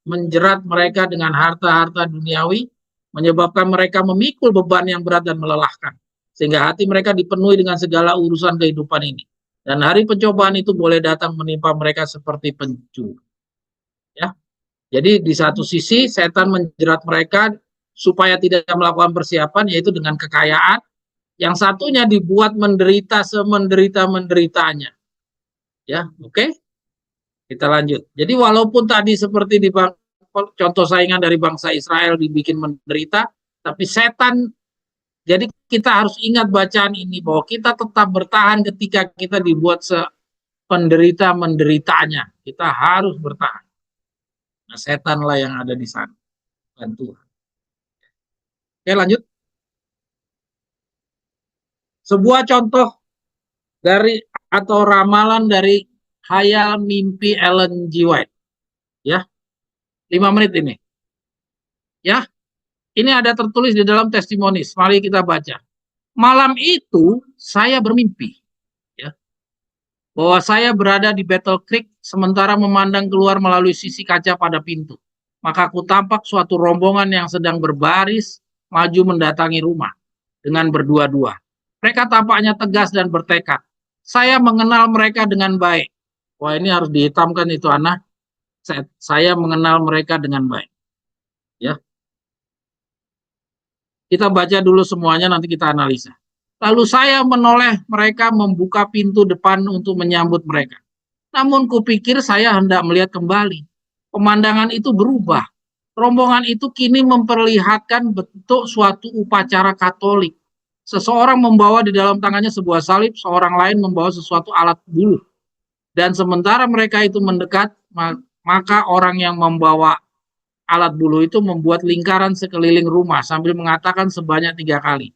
S1: Menjerat mereka dengan harta-harta duniawi, menyebabkan mereka memikul beban yang berat dan melelahkan. Sehingga hati mereka dipenuhi dengan segala urusan kehidupan ini. Dan hari pencobaan itu boleh datang menimpa mereka seperti pencuri. Ya. Jadi di satu sisi setan menjerat mereka supaya tidak melakukan persiapan, yaitu dengan kekayaan. Yang satunya dibuat menderita semenderita-menderitanya. Ya, oke. Kita lanjut. Jadi walaupun tadi seperti di contoh saingan dari bangsa Israel dibikin menderita, tapi setan, jadi kita harus ingat bacaan ini bahwa kita tetap bertahan ketika kita dibuat penderita-menderitanya. Kita harus bertahan. Nah, setanlah yang ada di sana. bantuan. Oke, lanjut. Sebuah contoh dari atau ramalan dari khayal mimpi Ellen G. White. Ya, 5 menit ini. Ya, ini ada tertulis di dalam testimonis. Mari kita baca. Malam itu saya bermimpi, ya, bahwa saya berada di Battle Creek sementara memandang keluar melalui sisi kaca pada pintu. Maka aku tampak suatu rombongan yang sedang berbaris maju mendatangi rumah dengan berdua-dua. Mereka tampaknya tegas dan bertekad. Saya mengenal mereka dengan baik. Wah, ini harus dihitamkan itu, Ana. Saya mengenal mereka dengan baik. Ya, kita baca dulu semuanya, nanti kita analisa. Lalu saya menoleh mereka membuka pintu depan untuk menyambut mereka. Namun kupikir saya hendak melihat kembali. Pemandangan itu berubah. Rombongan itu kini memperlihatkan bentuk suatu upacara Katolik. Seseorang membawa di dalam tangannya sebuah salib, seorang lain membawa sesuatu alat buluh. Dan sementara mereka itu mendekat, maka orang yang membawa alat buluh itu membuat lingkaran sekeliling rumah sambil mengatakan sebanyak 3 kali.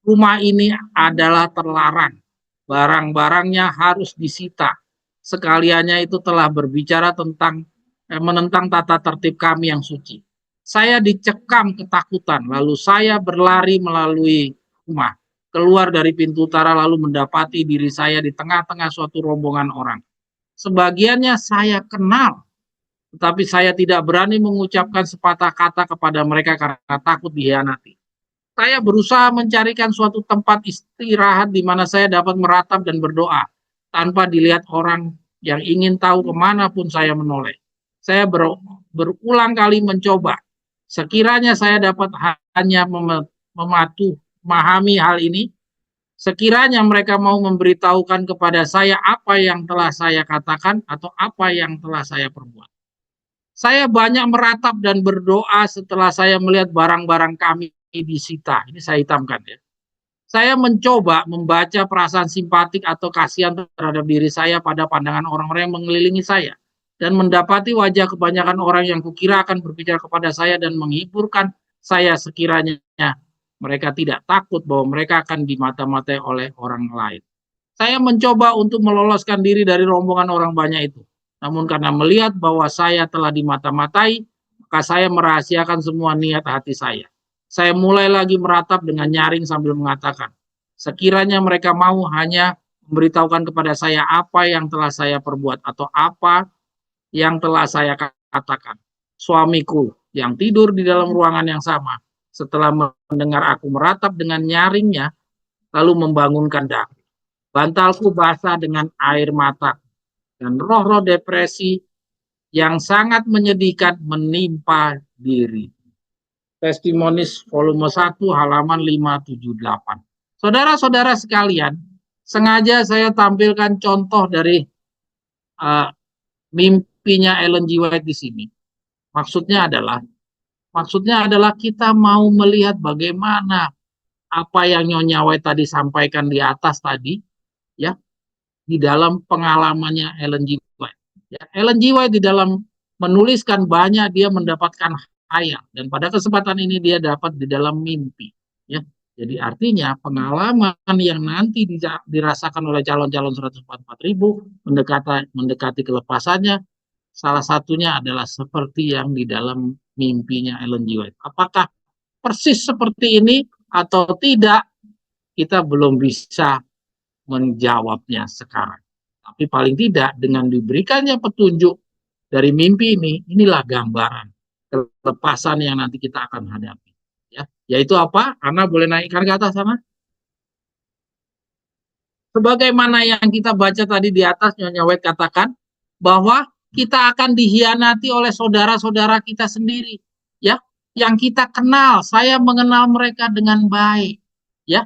S1: Rumah ini adalah terlarang. Barang-barangnya harus disita. Sekaliannya itu telah berbicara tentang menentang tata tertib kami yang suci. Saya dicekam ketakutan, lalu saya berlari melalui rumah, keluar dari pintu utara lalu mendapati diri saya di tengah-tengah suatu rombongan orang. Sebagiannya saya kenal, tetapi saya tidak berani mengucapkan sepatah kata kepada mereka karena takut dikhianati. Saya berusaha mencarikan suatu tempat istirahat di mana saya dapat meratap dan berdoa tanpa dilihat orang yang ingin tahu kemanapun saya menoleh. Saya berulang kali mencoba. Sekiranya saya dapat hanya memahami hal ini, sekiranya mereka mau memberitahukan kepada saya apa yang telah saya katakan atau apa yang telah saya perbuat. Saya banyak meratap dan berdoa setelah saya melihat barang-barang kami disita. Ini saya hitamkan ya. Saya mencoba membaca perasaan simpatik atau kasihan terhadap diri saya pada pandangan orang-orang yang mengelilingi saya. Dan mendapati wajah kebanyakan orang yang kukira akan berbicara kepada saya dan menghiburkan saya sekiranya mereka tidak takut bahwa mereka akan dimata-matai oleh orang lain. Saya mencoba untuk meloloskan diri dari rombongan orang banyak itu. Namun karena melihat bahwa saya telah dimata-matai, maka saya merahasiakan semua niat hati saya. Saya mulai lagi meratap dengan nyaring sambil mengatakan, sekiranya mereka mau hanya memberitahukan kepada saya apa yang telah saya perbuat atau apa yang telah saya katakan. Suamiku yang tidur di dalam ruangan yang sama, setelah mendengar aku meratap dengan nyaringnya, lalu membangunkan daku. Bantalku basah dengan air mata, dan roh-roh depresi yang sangat menyedihkan menimpa diri. Testimonis volume 1 halaman 578. Saudara-saudara sekalian, sengaja saya tampilkan contoh dari mimpinya Ellen G. White di sini. Maksudnya adalah kita mau melihat bagaimana apa yang Nyonya White tadi sampaikan di atas tadi, ya, di dalam pengalamannya Ellen G. White. Ya, Ellen G. White di dalam menuliskan banyak dia mendapatkan khayal, dan pada kesempatan ini dia dapat di dalam mimpi. Ya, jadi artinya pengalaman yang nanti dirasakan oleh calon-calon 144.000 mendekati kelepasannya, salah satunya adalah seperti yang di dalam mimpinya Ellen G. White. Apakah persis seperti ini atau tidak, kita belum bisa menjawabnya sekarang. Tapi paling tidak dengan diberikannya petunjuk dari mimpi ini, inilah gambaran kelepasan yang nanti kita akan hadapi. Ya, yaitu apa? Ana boleh naikkan ke atas sana. Sebagaimana yang kita baca tadi di atas, Nyonya White katakan bahwa kita akan dikhianati oleh saudara-saudara kita sendiri, ya, yang kita kenal. Saya mengenal mereka dengan baik, ya.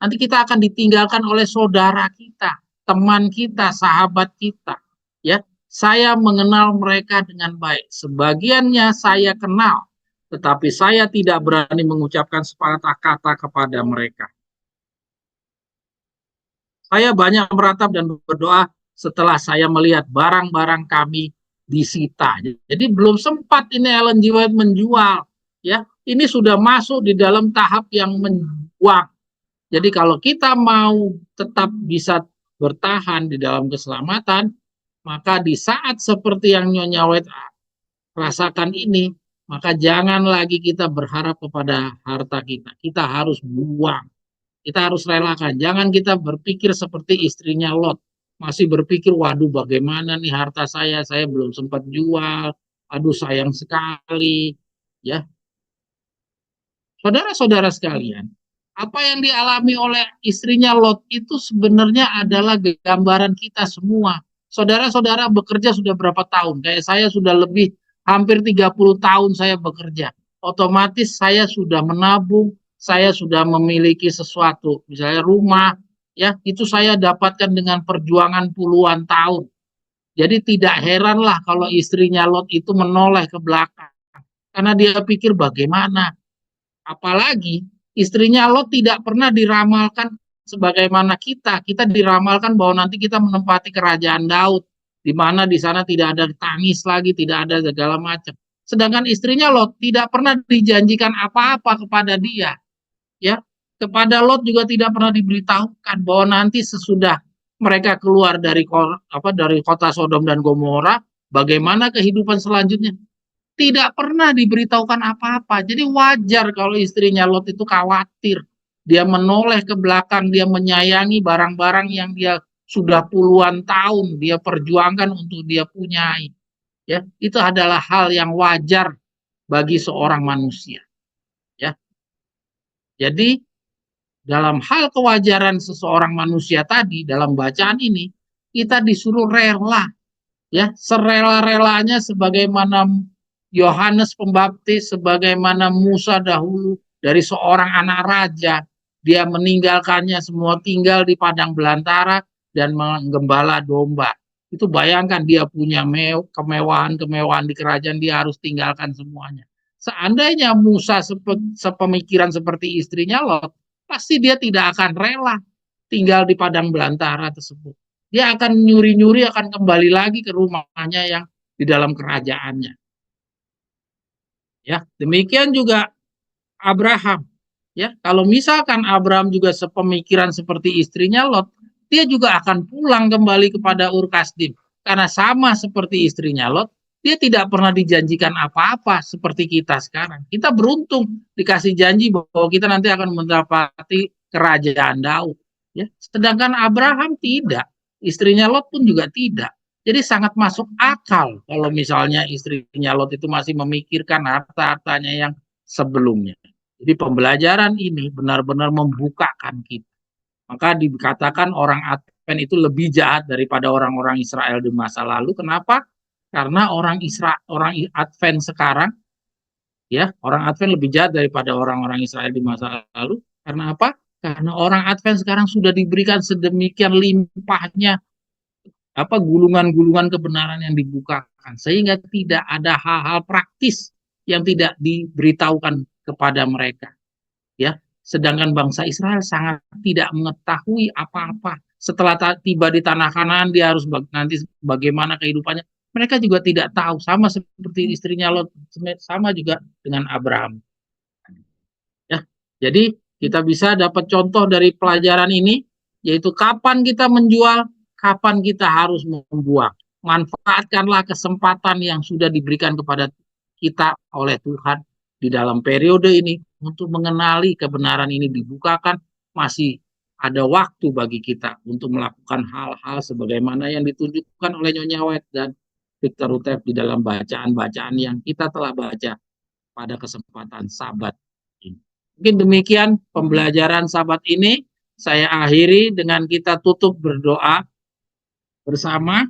S1: Nanti kita akan ditinggalkan oleh saudara kita, teman kita, sahabat kita. Ya, saya mengenal mereka dengan baik. Sebagiannya saya kenal, tetapi saya tidak berani mengucapkan sepatah kata kepada mereka. Saya banyak meratap dan berdoa setelah saya melihat barang-barang kami disita. Jadi belum sempat ini Ellen G. White menjual ya, ini sudah masuk di dalam tahap yang menjuang. Jadi kalau kita mau tetap bisa bertahan di dalam keselamatan, maka di saat seperti yang Nyonya White rasakan ini, maka jangan lagi kita berharap kepada harta kita. Kita harus buang. Kita harus relakan. Jangan kita berpikir seperti istrinya Lot. Masih berpikir, waduh bagaimana nih harta saya belum sempat jual. Aduh sayang sekali. Ya, saudara-saudara sekalian, apa yang dialami oleh istrinya Lot itu sebenarnya adalah gambaran kita semua. Saudara-saudara bekerja sudah berapa tahun? Kayak saya sudah lebih hampir 30 tahun saya bekerja. Otomatis saya sudah menabung, saya sudah memiliki sesuatu, misalnya rumah, ya, itu saya dapatkan dengan perjuangan puluhan tahun. Jadi tidak heranlah kalau istrinya Lot itu menoleh ke belakang. Karena dia pikir bagaimana. Apalagi istrinya Lot tidak pernah diramalkan sebagaimana kita. Kita diramalkan bahwa nanti kita menempati kerajaan Daud, di mana di sana tidak ada tangis lagi, tidak ada segala macam. Sedangkan istrinya Lot tidak pernah dijanjikan apa-apa kepada dia, ya. Kepada Lot juga tidak pernah diberitahukan bahwa nanti sesudah mereka keluar dari kota Sodom dan Gomora, bagaimana kehidupan selanjutnya. Tidak pernah diberitahukan apa-apa. Jadi wajar kalau istrinya Lot itu khawatir. Dia menoleh ke belakang, dia menyayangi barang-barang yang dia sudah puluhan tahun dia perjuangkan untuk dia punyai. Ya, itu adalah hal yang wajar bagi seorang manusia. Ya, jadi dalam hal kewajaran seseorang manusia tadi dalam bacaan ini kita disuruh rela, ya, serela-relanya sebagaimana Yohanes Pembaptis, sebagaimana Musa dahulu dari seorang anak raja, dia meninggalkannya semua, tinggal di padang belantara dan menggembala domba. Itu bayangkan dia punya kemewahan-kemewahan di kerajaan, dia harus tinggalkan semuanya. Seandainya Musa sepemikiran seperti istrinya Lot, pasti dia tidak akan rela tinggal di padang belantara tersebut. Dia akan nyuri-nyuri, akan kembali lagi ke rumahnya yang di dalam kerajaannya. Ya, demikian juga Abraham. Ya, kalau misalkan Abraham juga sepemikiran seperti istrinya Lot, dia juga akan pulang kembali kepada Ur Kasdim. Karena sama seperti istrinya Lot, dia tidak pernah dijanjikan apa-apa seperti kita sekarang. Kita beruntung dikasih janji bahwa kita nanti akan mendapati kerajaan Daud. Ya, sedangkan Abraham tidak, istrinya Lot pun juga tidak. Jadi sangat masuk akal kalau misalnya istrinya Lot itu masih memikirkan harta-hartanya yang sebelumnya. Jadi pembelajaran ini benar-benar membukakan kita. Maka dikatakan orang Advent itu lebih jahat daripada orang-orang Israel di masa lalu. Kenapa? Karena orang Advent sekarang, ya, orang Advent lebih jahat daripada orang-orang Israel di masa lalu. Karena apa? Karena orang Advent sekarang sudah diberikan sedemikian limpahnya gulungan-gulungan kebenaran yang dibukakan sehingga tidak ada hal-hal praktis yang tidak diberitahukan kepada mereka, ya. Sedangkan bangsa Israel sangat tidak mengetahui apa-apa. Setelah tiba di tanah Kanaan, dia harus nanti bagaimana kehidupannya. Mereka juga tidak tahu, sama seperti istrinya Lot, sama juga dengan Abraham. Ya, jadi kita bisa dapat contoh dari pelajaran ini, yaitu kapan kita menjual, kapan kita harus membuang. Manfaatkanlah kesempatan yang sudah diberikan kepada kita oleh Tuhan di dalam periode ini untuk mengenali kebenaran ini dibukakan. Masih ada waktu bagi kita untuk melakukan hal-hal sebagaimana yang ditunjukkan oleh Nyonya White dan Victor Utep di dalam bacaan-bacaan yang kita telah baca pada kesempatan Sabat ini. Mungkin demikian pembelajaran Sabat ini. Saya akhiri dengan kita tutup berdoa bersama.